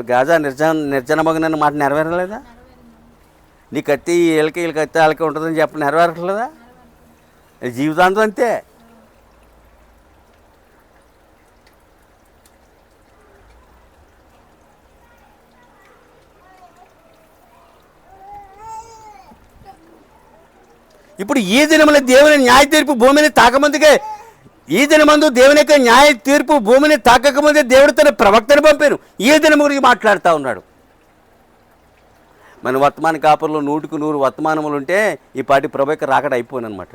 గాజా నిర్జనమగిన మాట నెరవేరలేదా? నీ కత్తి వీళ్ళకి వాళ్ళకి ఉంటుందని చెప్పి నెరవేరట్లేదా? జీవితాంతం అంతే. ఇప్పుడు ఈ దినమున దేవుని న్యాయ తీర్పు భూమిని తాకముందుకే, ఈ దినమందు దేవుని యొక్క న్యాయ తీర్పు భూమిని తాకకముందే దేవుడు తన ప్రవక్తను పంపాను. ఈ దినం గురించి మాట్లాడుతూ ఉన్నాడు. మన వర్తమాన కాపురంలో 100కు 100 వర్తమానములు ఉంటే ఈ పాటి ప్రభు యొక్క రాకడ అయిపోను అనమాట.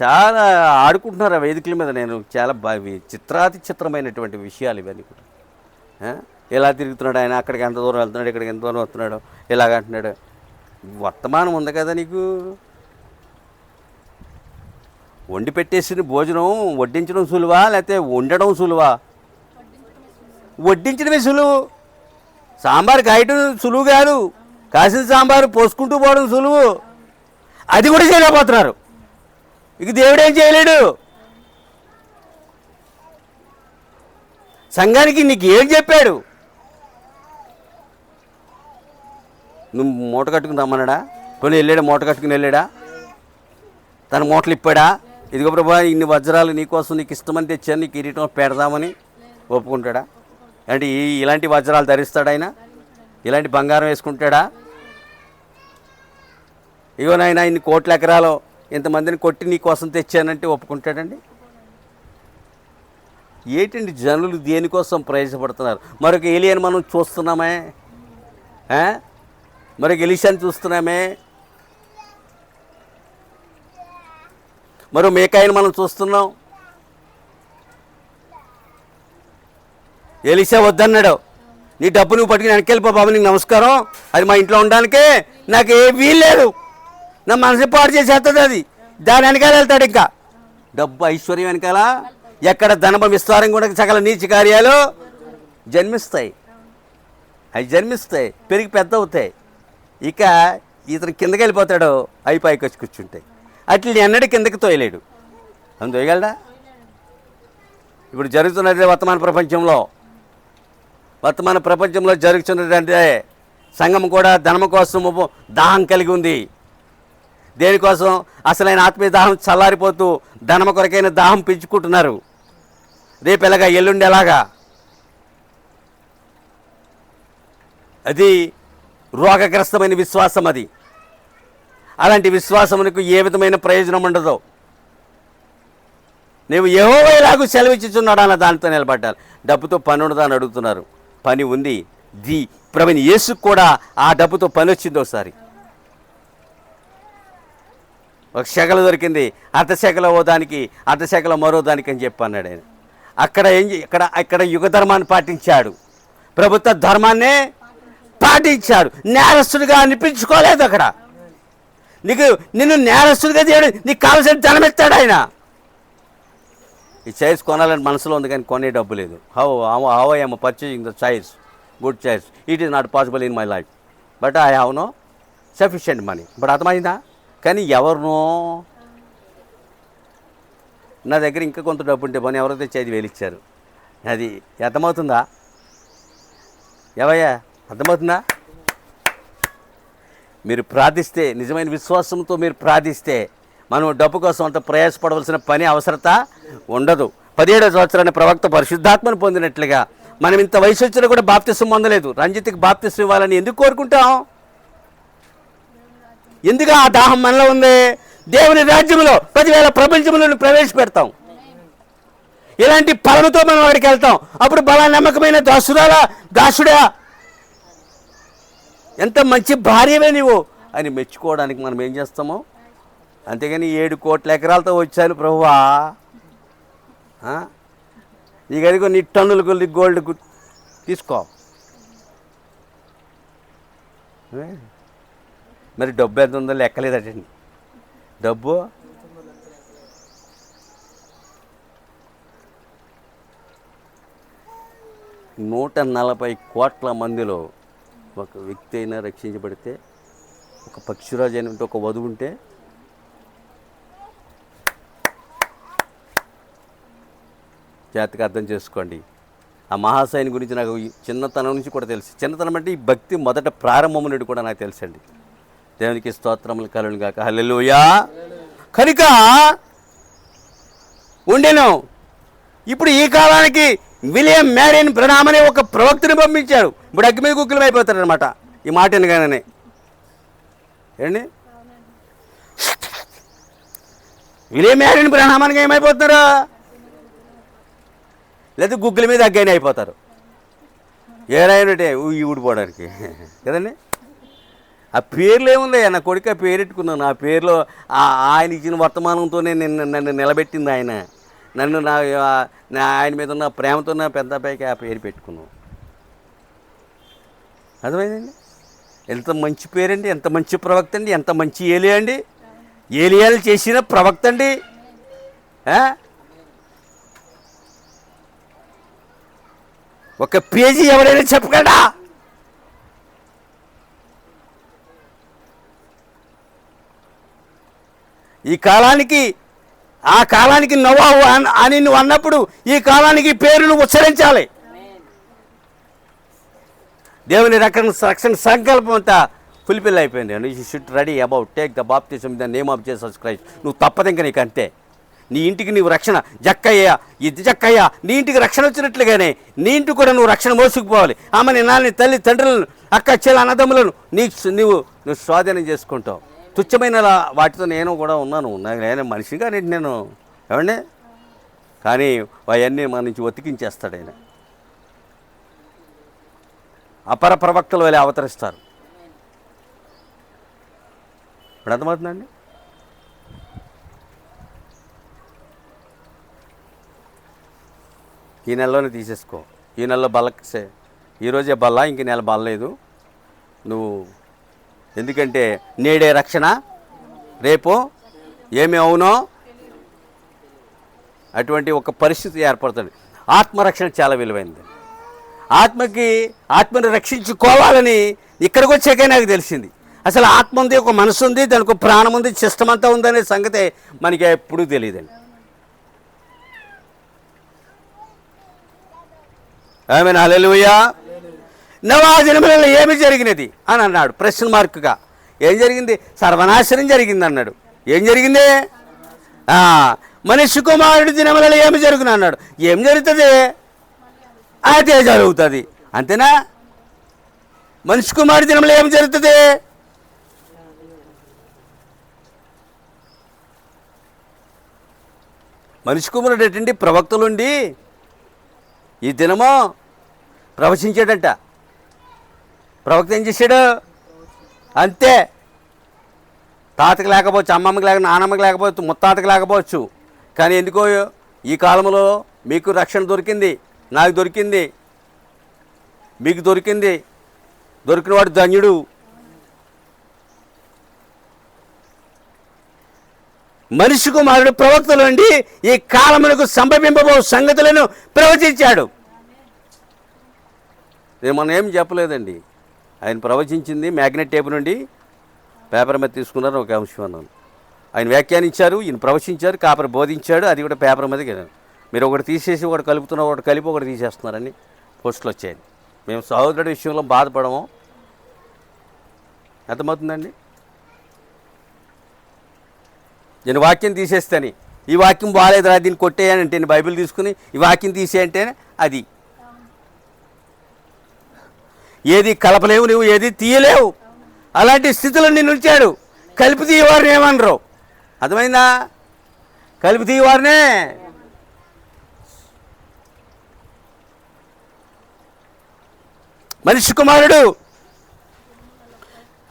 చాలా ఆడుకుంటున్నారు ఆ వేదికల మీద. నేను చాలా చిత్రాతి చిత్రమైనటువంటి విషయాలు ఇవన్నీ కూడా. ఎలా తిరుగుతున్నాడు ఆయన, అక్కడికి ఎంత దూరం వెళ్తున్నాడు, ఇక్కడికి ఎంత దూరం వస్తున్నాడు, ఇలాగంటున్నాడు. వర్తమానం ఉంది కదా నీకు. వండి పెట్టేసిన భోజనం వడ్డించడం సులువా లేకపోతే వండడం సులువా? వడ్డించడమే సులువు. సాంబార్ కాయటం సులువు కాదు, కాసిన సాంబారు పోసుకుంటూ పోవడం సులువు. అది కూడా చేయలేకపోతున్నారు. ఇక దేవుడేం చేయలేడు. సంఘానికి నీకు ఏం చెప్పాడు? నువ్వు మూట కట్టుకుని రమ్మన్నాడా? కొన్ని వెళ్ళాడా? మూట కట్టుకుని వెళ్ళాడా? తన మూటలు ఇప్పాడా? ఇదిగో ప్రభా ఇన్ని వజ్రాలు నీకోసం నీకు ఇష్టమని తెచ్చాను, నీకు కిరీటం పెడదామని ఒప్పుకుంటాడా? అంటే ఇలాంటి వజ్రాలు ధరిస్తాడు ఆయన? ఇలాంటి బంగారం వేసుకుంటాడా? ఇగో నాయన ఇన్ని కోట్ల ఎకరాలు ఇంతమందిని కొట్టి నీకోసం తెచ్చానంటే ఒప్పుకుంటాడండి? ఏంటండి జనులు దేనికోసం ప్రయాసపడుతున్నారు? మరొక ఏలియాని మనం చూస్తున్నామే, మరొక ఎలీషాని చూస్తున్నామే, మరో మేకాయని మనం చూస్తున్నాం. ఎలీషా వద్దన్నాడు, నీ డబ్బు నువ్వు పట్టుకుని వెనకెళ్ళిపో బాబు, నీకు నమస్కారం, అది మా ఇంట్లో ఉండడానికే నాకు ఏ వీలు లేదు, నా మనసు పాడు చేసేస్తుంది, అది దాని వెనకాల వెళ్తాడు. ఇంకా డబ్బు ఐశ్వర్యం వెనకాల ఎక్కడ ధనమ విస్తారం కూడా సకల నీచ కార్యాలు జన్మిస్తాయి. అవి జన్మిస్తాయి, పెరిగి పెద్ద అవుతాయి. ఇక ఇతను కిందకి వెళ్ళిపోతాడు, అవి పైకి వచ్చి కూర్చుంటాయి. అట్లా ఎన్నడూ కిందకి తోయలేడు. అని తోయగలడా? ఇప్పుడు జరుగుతున్నది వర్తమాన ప్రపంచంలో జరుగుతున్నదంటే సంఘం కూడా ధనము కోసం దాహం కలిగి ఉంది. దేనికోసం? అసలైన ఆత్మీయ దాహం చల్లారిపోతూ ధనమ కొరకైన దాహం పెంచుకుంటున్నారు. రేపు ఎలాగా, ఎల్లుండి ఎలాగా? అది రోగగ్రస్తమైన విశ్వాసం. అది అలాంటి విశ్వాసమునకు ఏ విధమైన ప్రయోజనం ఉండదు. నీవు యెహోవా ఎలాగూ సెలవిచ్చుచున్నాడు అన్న దానితో నిలబడ్డారు. డబ్బుతో పని ఉండదా అని అడుగుతున్నారు. పని ఉంది. ప్రభుని యేసుకు కూడా ఆ డబ్బుతో పని వచ్చింది. ఒకసారి ఒక శకల దొరికింది, అర్ధశకల ఓ దానికి, అర్ధశకల మరో దానికి అని చెప్పి అన్నాడు ఆయన. అక్కడ యుగ ధర్మాన్ని పాటించాడు, ప్రభుత్వ ధర్మాన్నే పాటించాడు. నేరస్తుడిగా అనిపించుకోలేదు. అక్కడ నిన్ను నేరస్తుడిగా చేయడు, నీకు కావాల్సిన ధనం ఇస్తాడు ఆయన. ఈ చైర్స్ కొనాలని మనసులో ఉంది కానీ కొనే డబ్బు లేదు. How I am purchasing the chairs, good chairs, it is not possible in my life, but I have no sufficient money. ఇప్పుడు అర్థమైందా? కానీ ఎవరినో నా దగ్గర ఇంకా కొంత డబ్బు ఉంటే పని ఎవరో తెచ్చి 5,000 ఇచ్చారు. అది అర్థమవుతుందా? ఏవయ్యా, అర్థమవుతుందా? మీరు ప్రార్థిస్తే, నిజమైన విశ్వాసంతో మీరు ప్రార్థిస్తే మనం డబ్బు కోసం అంత ప్రయాసపడవలసిన పని అవసరత ఉండదు. 17వ సంవత్సరాన్ని ప్రవక్త పరిశుద్ధాత్మను పొందినట్లుగా మనం ఇంత వయసు వచ్చినా కూడా బాప్తిసం పొందలేదు. రంజిత్కి బాప్తిసం ఇవ్వాలని ఎందుకు కోరుకుంటాం? ఎందుకు ఆ దాహం మనలో ఉంది? దేవుని రాజ్యంలో 10,000 ప్రపంచంలో ప్రవేశపెడతాం. ఇలాంటి ఫలముతో మనం అక్కడికి వెళ్తాం. అప్పుడు బలా నమ్మకమైన దాసుడా, ఎంత మంచి భార్యవే నీవు అని మెచ్చుకోవడానికి మనం ఏం చేస్తామో. అంతేగాని 7 కోట్ల ఎకరాలతో వచ్చాను ప్రభువా, నీకు అదిగో నీ టన్నుల కొద్ది గోల్డ్ తీసుకో. మరి డబ్బు ఎంత ఉందో లెక్కలేదటండి. డబ్బు 140 కోట్ల మందిలో ఒక వ్యక్తి అయినా రక్షించబడితే, ఒక పక్షిరాజు అయిన ఉంటే, ఒక వధువు ఉంటే, జాతక అర్థం చేసుకోండి. ఆ మహాశయుని గురించి నాకు చిన్నతనం నుంచి కూడా తెలుసు. చిన్నతనం అంటే ఈ భక్తి మొదట ప్రారంభం నుండి కూడా నాకు తెలుసండి. దేవునికి స్తోత్రములు కలుగును గాక. హల్లెలూయా. కనుక ఉండెను. ఇప్పుడు ఈ కాలానికి విలియం మ్యారియన్ బ్రనామ్ అనే ఒక ప్రవక్తని పంపించాడు. ఇప్పుడు అగ్గి మీద గుగ్గులం అయిపోతాడు అనమాట ఈ మాట వినగానే. ఏండి, విలియం మ్యారియన్ బ్రనామ్ అనగా ఏమైపోతారు? లేదా గుగ్గుల మీద అగ్గైన అయిపోతారు. ఏరైనట్టే ఊడిపోవడానికి కదండి. ఆ పేర్లు ఏముంది? నా కొడుకు ఆ పేరు పెట్టుకున్నాను. ఆ పేరులో ఆయన ఇచ్చిన వర్తమానంతోనే నన్ను నిలబెట్టింది ఆయన. నన్ను ఆయన మీద ఉన్న ప్రేమతో నా పెద్ద అబ్బాయికి ఆ పేరు పెట్టుకున్నాం. అర్థమైందండి? ఎంత మంచి పేరండి, ఎంత మంచి ప్రవక్త అండి, ఎంత మంచి ఏలియా అండి. ఏలియాలు చేసిన ప్రవక్త అండి. ఒక పేజీ ఎవరైనా చెప్పగలడా? ఈ కాలానికి ఆ కాలానికి నోవాహు అని నువ్వు అన్నప్పుడు ఈ కాలానికి పేరును ఉచ్చరించాలి. దేవుని రక్షణ సంకల్పం అంతా ఫుల్ఫిల్ అయిపోయింది. You should ready about take the baptism in the name of Jesus Christ. నువ్వు తప్పదు ఇంకా, నీకు అంతే. నీ ఇంటికి నీవు రక్షణ జక్కయ్యా, ఇది జక్కయ్యా, నీ ఇంటికి రక్షణ వచ్చినట్లుగానే నీ ఇంటికి కూడా నువ్వు రక్షణ మోసుకుపోవాలి. ఆమె నాన్న తల్లి తండ్రులను అక్క చెల్లి అన్నదమ్ములను నువ్వు స్వాధీనం చేసుకుంటావు. తుచ్చమైన వాటితో నేను కూడా ఉన్నాను. నేను మనిషిగా నేను ఏమండి, కానీ అవన్నీ మన నుంచి ఒతికించేస్తాడు ఆయన. అపర ప్రవక్తల వలె అవతరిస్తారు. ఇప్పుడు అర్థమవుతుందండి? ఈ నెలలోనే తీసేసుకో. ఈ నెలలో బల్లసే, ఈరోజే బల్ల, ఇంక నెల బల్లలేదు నువ్వు. ఎందుకంటే నేడే రక్షణ, రేపు ఏమి అవునో అటువంటి ఒక పరిస్థితి ఏర్పడుతుంది. ఆత్మరక్షణ చాలా విలువైంది. ఆత్మను రక్షించుకోవాలని ఇక్కడికి వచ్చాకే నాకు తెలిసింది. అసలు ఆత్మ ఉంది, ఒక మనసు ఉంది, దానికి ఒక ప్రాణం ఉంది, సిస్టమ్ అంతా ఉందనే సంగతి మనకి ఎప్పుడూ తెలియదండి. ఆమేన్, హల్లెలూయా. నోవా దినములలో ఏమి జరిగినది అని అన్నాడు ప్రశ్న మార్కుగా. ఏం జరిగింది? సర్వనాశనం జరిగింది అన్నాడు. ఏం జరిగింది? మనిషి కుమారుడి దినములలో ఏమి జరుగును అన్నాడు. ఏం జరుగుతుంది? అదే జరుగుతుంది. అంతేనా? మనిషి కుమారుడి దినములో ఏమి జరుగుతుంది? మనిషి కుమారుడు ఏంటండి? ప్రవక్తలుండి ఈ దినమో ప్రవచించాడంట. ప్రవక్త ఏం చేశాడు? అంతే. తాతకి లేకపోవచ్చు, అమ్మమ్మకి లేక, నానమ్మకి లేకపోవచ్చు, ముత్తాతకి లేకపోవచ్చు, కానీ ఎందుకో ఈ కాలంలో మీకు రక్షణ దొరికింది, నాకు దొరికింది, మీకు దొరికింది. దొరికినవాడు ధన్యుడు. మనిషి కుమారుడు ప్రవక్తలు నుండి ఈ కాలమునకు సంభవింపబో సంగతులను ప్రవచించాడు. నేను మనం ఏం చెప్పలేదండి. ఆయన ప్రవచించింది మ్యాగ్నెట్ టేప్ నుండి పేపర్ మీద తీసుకున్నారు. ఒక అంశం అన్నాను. ఆయన వ్యాఖ్యానించారు, ఈయన ప్రవచించారు, కాపరి బోధించాడు, అది కూడా పేపర్ మీద. మీరు ఒకటి తీసేసి ఒకటి కలుపుతున్నారు, ఒకటి కలిపి ఒకటి తీసేస్తున్నారని పోస్టులు వచ్చాయి. మేము సహోదరుడి విషయంలో బాధపడము. అర్థమవుతుందండి? నేను వాక్యం తీసేస్తాను, ఈ వాక్యం బాగాలేదురా దీన్ని కొట్టేయనంటే, నేను బైబిల్ తీసుకుని ఈ వాక్యం తీసేయంటేనే అది. ఏది కలపలేవు నువ్వు, ఏది తీయలేవు. అలాంటి స్థితిలో నిన్ను ఉంచాడు. కలిపి తీయవారిని ఏమనరు. అర్థమైందా? కలిపి తీయవారినే. మనిషి కుమారుడు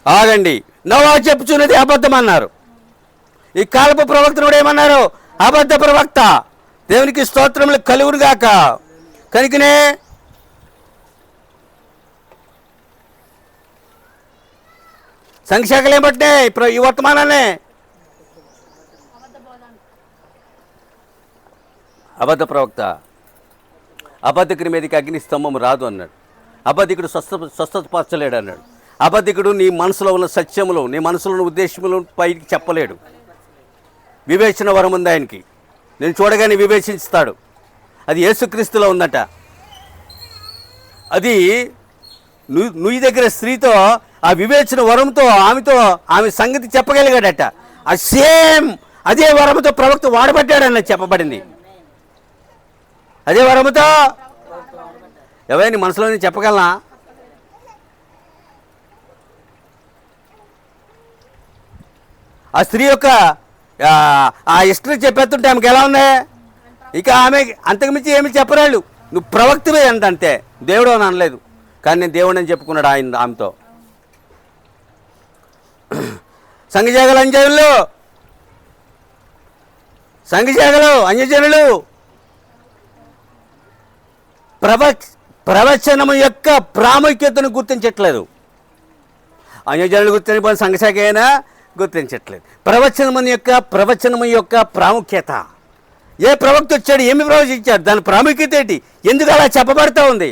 ఆగండి, నోవా చెప్పుచున్నది అబద్ధం అన్నారు. ఈ కాలపు ప్రవక్తనుడు ఏమన్నారు? అబద్ధ ప్రవక్త. దేవునికి స్తోత్రములు కలుగునుగాక. కనుకనే సంఖ్యాకలు ఏమంటున్నాయి ఈ వర్తమానాన్ని? అబద్ధ ప్రవక్త. అబద్ధికుని మీదకి అగ్ని స్తంభం రాదు అన్నాడు. అబద్ధికుడు స్వస్థతపరచలేడు అన్నాడు. అబద్ధికుడు నీ మనసులో ఉన్న సత్యములు, నీ మనసులో ఉన్న ఉద్దేశములు పైకి చెప్పలేడు. వివేచన వరం ఉంది ఆయనకి. నేను చూడగానే వివేచిస్తాడు. అది యేసుక్రీస్తులో ఉందట. అది నువ్వు దగ్గర స్త్రీతో ఆ వివేచన వరంతో ఆమె సంగతి చెప్పగలిగాడట. ఆ సేమ్ అదే వరముతో ప్రవక్త వాడబడ్డాడన్న చెప్పబడింది. అదే వరముతో ఎవరైనా మనసులో చెప్పగలనా? ఆ స్త్రీ యొక్క ఆ హిస్టరీ చెప్పేస్తుంటే ఆమెకి ఎలా ఉంది? ఇక ఆమె అంతకుమించి ఏమి చెప్పరాళ్ళు. నువ్వు ప్రవక్తవే అంతే, దేవుడు అని అనలేదు. కానీ నేను దేవుడు అని చెప్పుకున్నాడు ఆమెతో. సంఘజాగలు అన్యజనులు ప్రవచనము యొక్క ప్రాముఖ్యతను గుర్తించట్లేదు. అన్యజనులు గుర్తించబోయిన సంఘశాఖ అయినా గుర్తించట్లేదు. ప్రవచనము యొక్క ప్రాముఖ్యత ఏ ప్రవక్త వచ్చాడు, ఏమి ప్రవచించాడు, దాని ప్రాముఖ్యత ఏంటి, ఎందుకు అలా చెప్పబడుతూ ఉంది?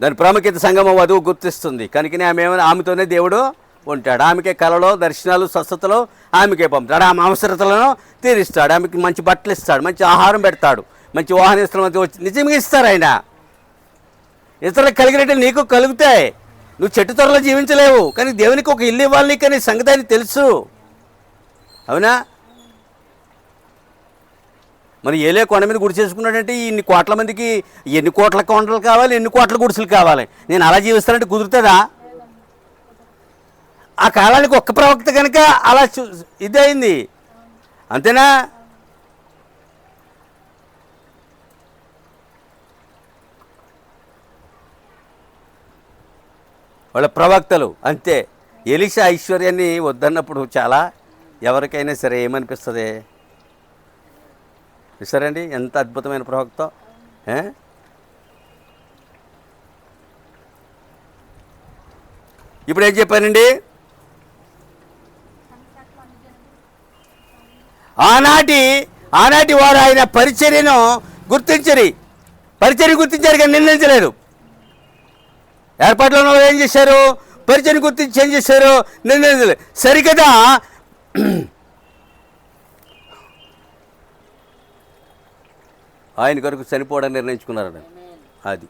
దాని ప్రాముఖ్యత సంగమ వధువు గుర్తిస్తుంది. కనుకనే ఆమెతోనే దేవుడు ఉంటాడు. ఆమెకే కళలో, దర్శనాలు, స్వస్థతలు ఆమెకే పంపుతాడు. ఆమె అవసరతలను తీరుస్తాడు. ఆమెకి మంచి బట్టలు ఇస్తాడు, మంచి ఆహారం పెడతాడు, మంచి వాహనస్తులు వచ్చి నిజంగా ఇస్తారు ఆయన. ఇతరులకు కలిగినట్టు నీకు కలుగుతాయి. నువ్వు చెట్టు త్వరలో జీవించలేవు, కానీ దేవునికి ఒక ఇల్లు ఇవ్వాలి కానీ సంగతి అని తెలుసు. అవునా? మరి ఏలే కొండ మీద గుడి చేసుకున్నాడంటే ఇన్ని కోట్ల మందికి ఎన్ని కోట్ల కొండలు కావాలి, ఎన్ని కోట్ల గుడిసెలు కావాలి, నేను అలా జీవిస్తానంటే కుదురుతుందా? ఆ కాలానికి ఒక్క ప్రవక్త కనుక అలా ఇదైంది, అంతేనా? వాళ్ళ ప్రవక్తలు అంతే. ఎలీషా ఐశ్వర్యాన్ని వద్దన్నప్పుడు చాలా ఎవరికైనా సరే ఏమనిపిస్తుంది? సరేండి, ఎంత అద్భుతమైన ప్రవక్త. ఇప్పుడు ఏం చెప్పానండి? ఆనాటి వారు ఆయన పరిచర్యను గుర్తించారు కానీ నిందించలేదు. ఏర్పాట్లో ఏం చేశారు? పరిచర్యను గుర్తించి ఏం చేశారు? నిందించలేదు. సరికదా ఆయన కొరకు చనిపోవడానికి నిర్ణయించుకున్నారండి. అది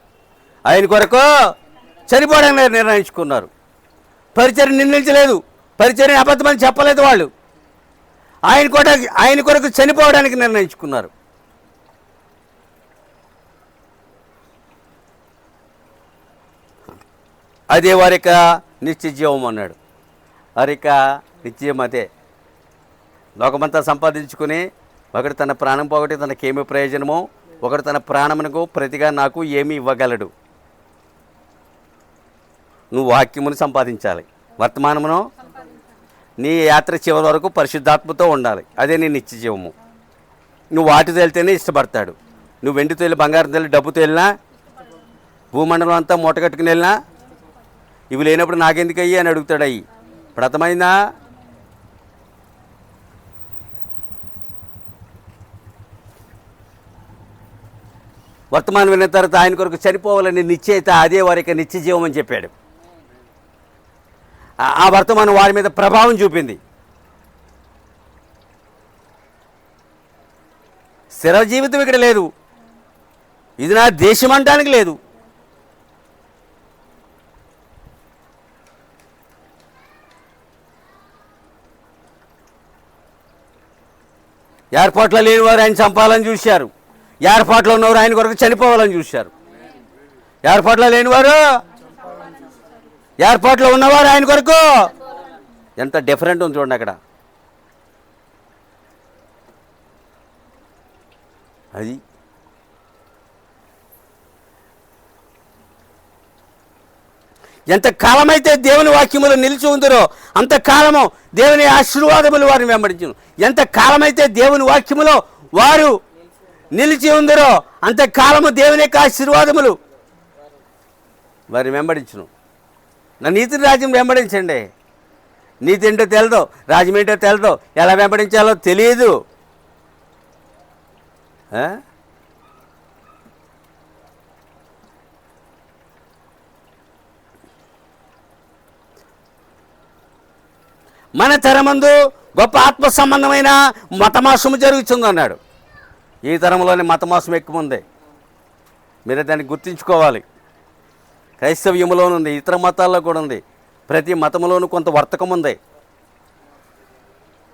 ఆయన కొరకు చనిపోవడానికి నిర్ణయించుకున్నారు. పరిచర్య నిందించలేదు, పరిచర్య అబద్ధమని చెప్పలేదు. వాళ్ళు ఆయన కొరకు చనిపోవడానికి నిర్ణయించుకున్నారు. అదే వారిక నిత్య జీవం అన్నాడు. వారిక నిత్యం అదే. లోకమంతా సంపాదించుకుని ఒకడు తన ప్రాణం పోగొట్టి తనకేమి ప్రయోజనమో, ఒకడు తన ప్రాణమునకు ప్రతిగా నాకు ఏమి ఇవ్వగలడు. నువ్వు వాక్యమును సంపాదించాలి, వర్తమానమును నీ యాత్ర చివరి వరకు పరిశుద్ధాత్మతో ఉండాలి. అదే నీ నిత్య జీవము. నువ్వు వాటితో వెళ్తేనే ఇష్టపడతాడు. నువ్వు వెండితో వెళ్ళి, బంగారంతో వెళ్ళి, డబ్బుతో వెళ్ళినా, భూమండలం అంతా మూట కట్టుకుని వెళ్ళినా, ఇవి లేనప్పుడు నాకెందుకు అయ్యి అని అడుగుతాడు. అయ్యి ఇప్పుడు అర్థమైందా? వర్తమానం విన్న తర్వాత ఆయన కొరకు చనిపోవాలని నిశ్చయిత, అదే వారికి నిత్య జీవం అని చెప్పాడు. ఆ వర్తమానం వారి మీద ప్రభావం చూపింది. స్థిర జీవితం ఇక్కడ లేదు. ఇది నా దేశం అనడానికి లేదు. ఏర్పాట్లో లేని వారు ఆయన చంపాలని చూశారు, ఏర్పాట్లో ఉన్నవారు ఆయన కొరకు చనిపోవాలని చూశారు. ఏర్పాట్లో లేనివారు, ఏర్పాట్లో ఉన్నవారు ఆయన కొరకు. ఎంత డిఫరెంట్ ఉంది చూడండి అక్కడ. అది ఎంత కాలమైతే దేవుని వాక్యములు నిలిచి ఉందరో అంతకాలము దేవుని ఆశీర్వాదములు వారిని వెంబడించును. ఎంత కాలమైతే దేవుని వాక్యములో వారు నిలిచి ఉందరో అంతకాలము దేవుని యొక్క ఆశీర్వాదములు వారిని వెంబడించును. నా నీతిని రాజ్యం వెంబడించండి. నీతి ఏంటో తెలదో, రాజ్యం ఏంటో తెలదో, ఎలా వెంబడించాలో తెలియదు. మన తరమందు గొప్ప ఆత్మ సంబంధమైన మతమాసము జరుగుతుంది అన్నాడు. ఈ తరంలోనే మతమాసం ఎక్కువ ఉంది. మీరు దాన్ని గుర్తుంచుకోవాలి. క్రైస్తవ్యములోనుంది, ఇతర మతాల్లో కూడా ఉంది. ప్రతి మతంలోనూ కొంత వర్తకం ఉంది.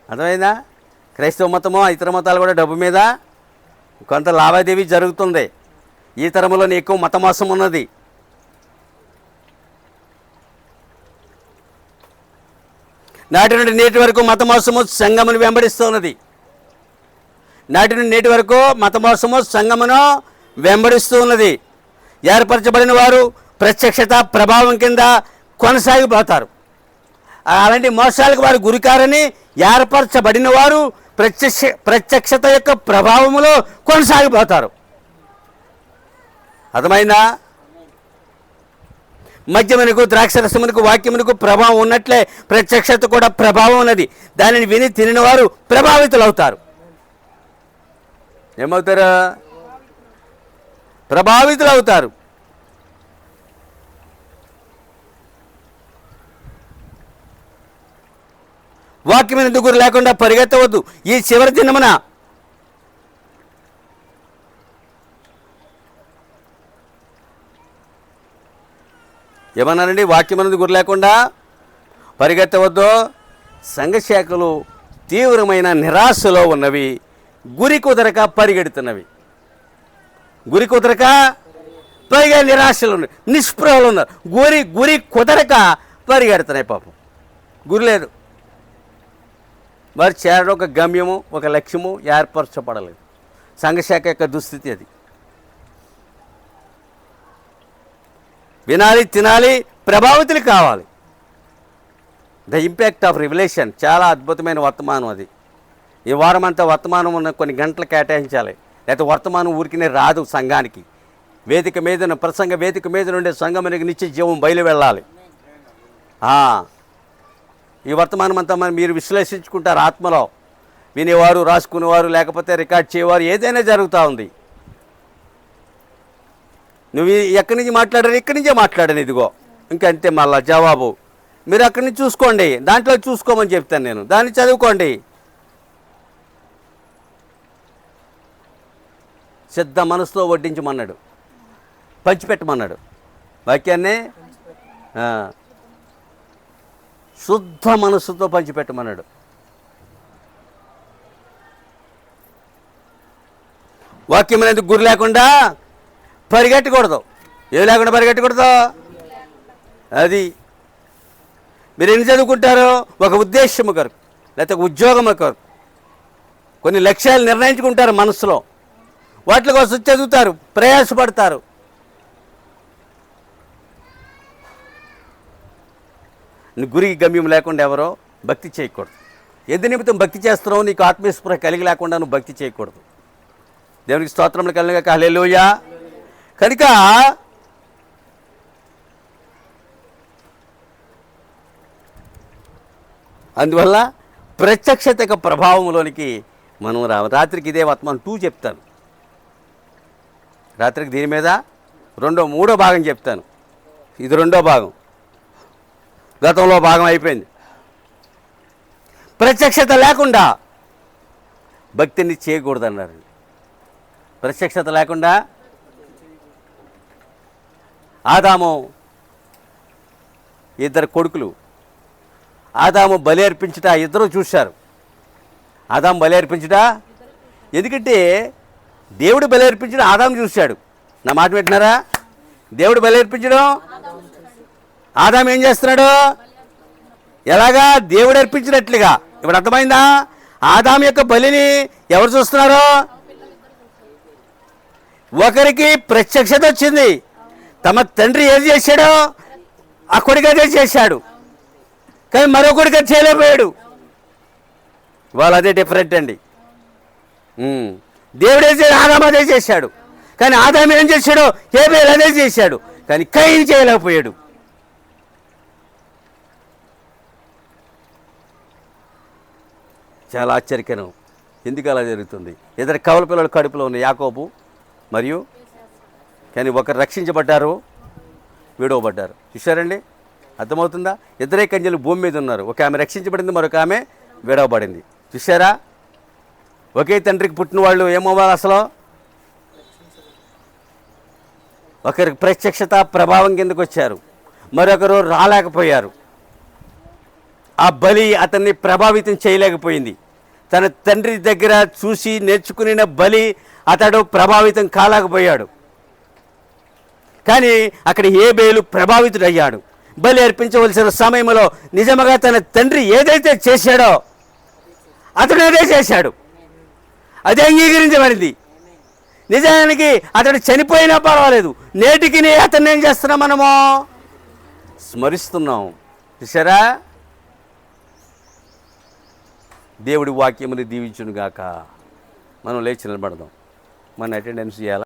అర్థమైందా? క్రైస్తవ మతము, ఇతర మతాలు కూడా డబ్బు మీద కొంత లావాదేవీ జరుగుతుంది. ఈ తరంలోనే ఎక్కువ మతమాసం ఉన్నది. నాటి నుండి నేటి వరకు మతమోసము సంఘమును వెంబడిస్తున్నది. నాటి నుండి నేటి వరకు మతమోసము సంఘమును వెంబడిస్తూ ఉన్నది. ఏర్పరచబడిన వారు ప్రత్యక్షత ప్రభావం కింద కొనసాగిపోతారు. అలాంటి మోసాలకు వారు గురికారని ఏర్పరచబడిన వారు ప్రత్యక్షత యొక్క ప్రభావములో కొనసాగిపోతారు. అర్థమైందా? మద్యమునకు ద్రాక్షరసమునకు వాక్యమునకు ప్రభావం ఉన్నట్లే ప్రత్యక్షత కూడా ప్రభావం ఉన్నది. దానిని విని తినిన వారు ప్రభావితులు అవుతారు. ఏమవుతారు? ప్రభావితులు అవుతారు. వాక్యమైన గురి లేకుండా పరిగెత్తవద్దు. ఈ చివరి దినమున ఏమన్నానండి? వాక్యమైనది గురి లేకుండా పరిగెత్తవద్దు. సంఘశాఖలు తీవ్రమైన నిరాశలో ఉన్నవి, గురి కుదరక పరిగెడుతున్నవి. గురి కుదరక పైగా నిరాశలు ఉన్నాయి, నిస్పృహలు ఉన్నారు. గురి కుదరక పరిగెడుతున్నాయి. పాపం గురి లేదు. వారు చేరడం ఒక గమ్యము, ఒక లక్ష్యము ఏర్పరచబడలేదు. సంఘశాఖ యొక్క దుస్థితి అది. వినాలి, తినాలి, ప్రభావితులు కావాలి. ద ఇంపాక్ట్ ఆఫ్ రివల్యూషన్ చాలా అద్భుతమైన వర్తమానం అది. ఈ వారం అంతా వర్తమానం ఉన్న కొన్ని గంటలు కేటాయించాలి. లేకపోతే వర్తమానం ఊరికినే రాదు సంఘానికి. వేదిక మీద ప్రసంగ వేదిక మీద నుండే సంఘానికి నిత్య జీవం బయలు వెళ్ళాలి. ఈ వర్తమానం అంతా మీరు విశ్లేషించుకుంటారు ఆత్మలో. వినేవారు, రాసుకునేవారు, లేకపోతే రికార్డ్ చేయవారు, ఏదైనా జరుగుతూ ఉంది. నువ్వు ఎక్కడి నుంచి మాట్లాడారు? ఇక్కడి నుంచే మాట్లాడాను. ఇదిగో ఇంకంతే. మళ్ళా జవాబు మీరు అక్కడి నుంచి చూసుకోండి, దాంట్లో చూసుకోమని చెప్తాను నేను. దాన్ని చదువుకోండి. సిద్ధ మనసుతో వడ్డించమన్నాడు, పంచిపెట్టమన్నాడు. వాక్యాన్ని శుద్ధ మనస్సుతో పంచిపెట్టమన్నాడు. వాక్యం అనేది గురి లేకుండా పరిగెట్టకూడదు. ఏం లేకుండా పరిగెట్టకూడదు. అది మీరు ఎన్ని చదువుకుంటారో ఒక ఉద్దేశము కొరకు, లేకపోతే ఒక ఉద్యోగం కొరకు కొన్ని లక్ష్యాలు నిర్ణయించుకుంటారు మనసులో. వాటి కోసం చదువుతారు, ప్రయాసపడతారు. గురి గమ్యం లేకుండా ఎవరో భక్తి చేయకూడదు. ఎందు నిమిత్తం భక్తి చేస్తున్నావు? నీకు ఆత్మీయస్పృహ కలిగి లేకుండా నువ్వు భక్తి చేయకూడదు. దేవునికి స్తోత్రములు కలిగాక హల్లెలూయా. కనుక అందువల్ల ప్రత్యక్షత యొక్క ప్రభావంలోనికి మనం రాత్రికి ఇదే వర్తమానం 2 చెప్తాను. రాత్రికి దీని మీద 3వ భాగం చెప్తాను. ఇది 2వ భాగం. గతంలో భాగం అయిపోయింది. ప్రత్యక్షత లేకుండా భక్తిని చేయకూడదన్నారు. ప్రత్యక్షత లేకుండా ఆదాము 2 కొడుకులు, ఆదాము బలి అర్పించుట 2 చూశారు. ఆదాము బలి అర్పించుట, ఎందుకంటే దేవుడు బలి అర్పించడం ఆదాము చూశాడు. నా మాట వింటున్నారా? దేవుడు బలి అర్పించడం ఆదాము ఏం చేస్తున్నాడు? ఎలాగా? దేవుడు అర్పించినట్లుగా. ఇప్పుడు అర్థమైందా? ఆదాము యొక్క బలిని ఎవరు చూస్తున్నారు? ఒకరికి ప్రత్యక్షత వచ్చింది. తమ తండ్రి ఏది చేశాడో ఆ కొడుకు అదే చేశాడు, కానీ మరో కొడుకు అది చేయలేకపోయాడు. వాళ్ళు అదే డిఫరెంట్ అండి. దేవుడు ఏం చేశాడు? ఆదాము అదే చేశాడు, కానీ ఆదాము ఏం చేశాడో హేబేలు అదే చేశాడు, కానీ కయీను చేయలేకపోయాడు. చాలా ఆశ్చర్యకరం. ఎందుకు అలా జరుగుతుంది? 2 కవల పిల్లలు కడుపులో ఉన్న యాకోబు మరియు, కానీ ఒకరు రక్షించబడ్డారు, విడవబడ్డారు. చూశారండి? అర్థమవుతుందా? 2 కన్యలు భూమి మీద ఉన్నారు. ఒక ఆమె రక్షించబడింది, మరొక ఆమె విడవబడింది. చూశారా? ఒకే తండ్రికి పుట్టిన వాళ్ళు ఏమవ్వాలి అసలు? ఒకరికి ప్రత్యక్షత ప్రభావం కిందకు వచ్చారు, మరొకరు రాలేకపోయారు. ఆ బలి అతన్ని ప్రభావితం చేయలేకపోయింది. తన తండ్రి దగ్గర చూసి నేర్చుకున్న బలి అతడు ప్రభావితం కాలేకపోయాడు. కానీ అక్కడ హేబేలు ప్రభావితుడయ్యాడు. బలి అర్పించవలసిన సమయంలో నిజంగా తన తండ్రి ఏదైతే చేశాడో అతడు అదే చేశాడు, అదే అంగీకరించబడింది. నిజానికి అతడు చనిపోయినా పర్వాలేదు, నేటికి అతన్ని ఏం చేస్తున్నాం? మనము స్మరిస్తున్నాం. చూసారా? దేవుడి వాక్యముని దీవించునుగాక. మనం లేచి నిలబడదాం. మన అటెండెన్స్ చేయాలి.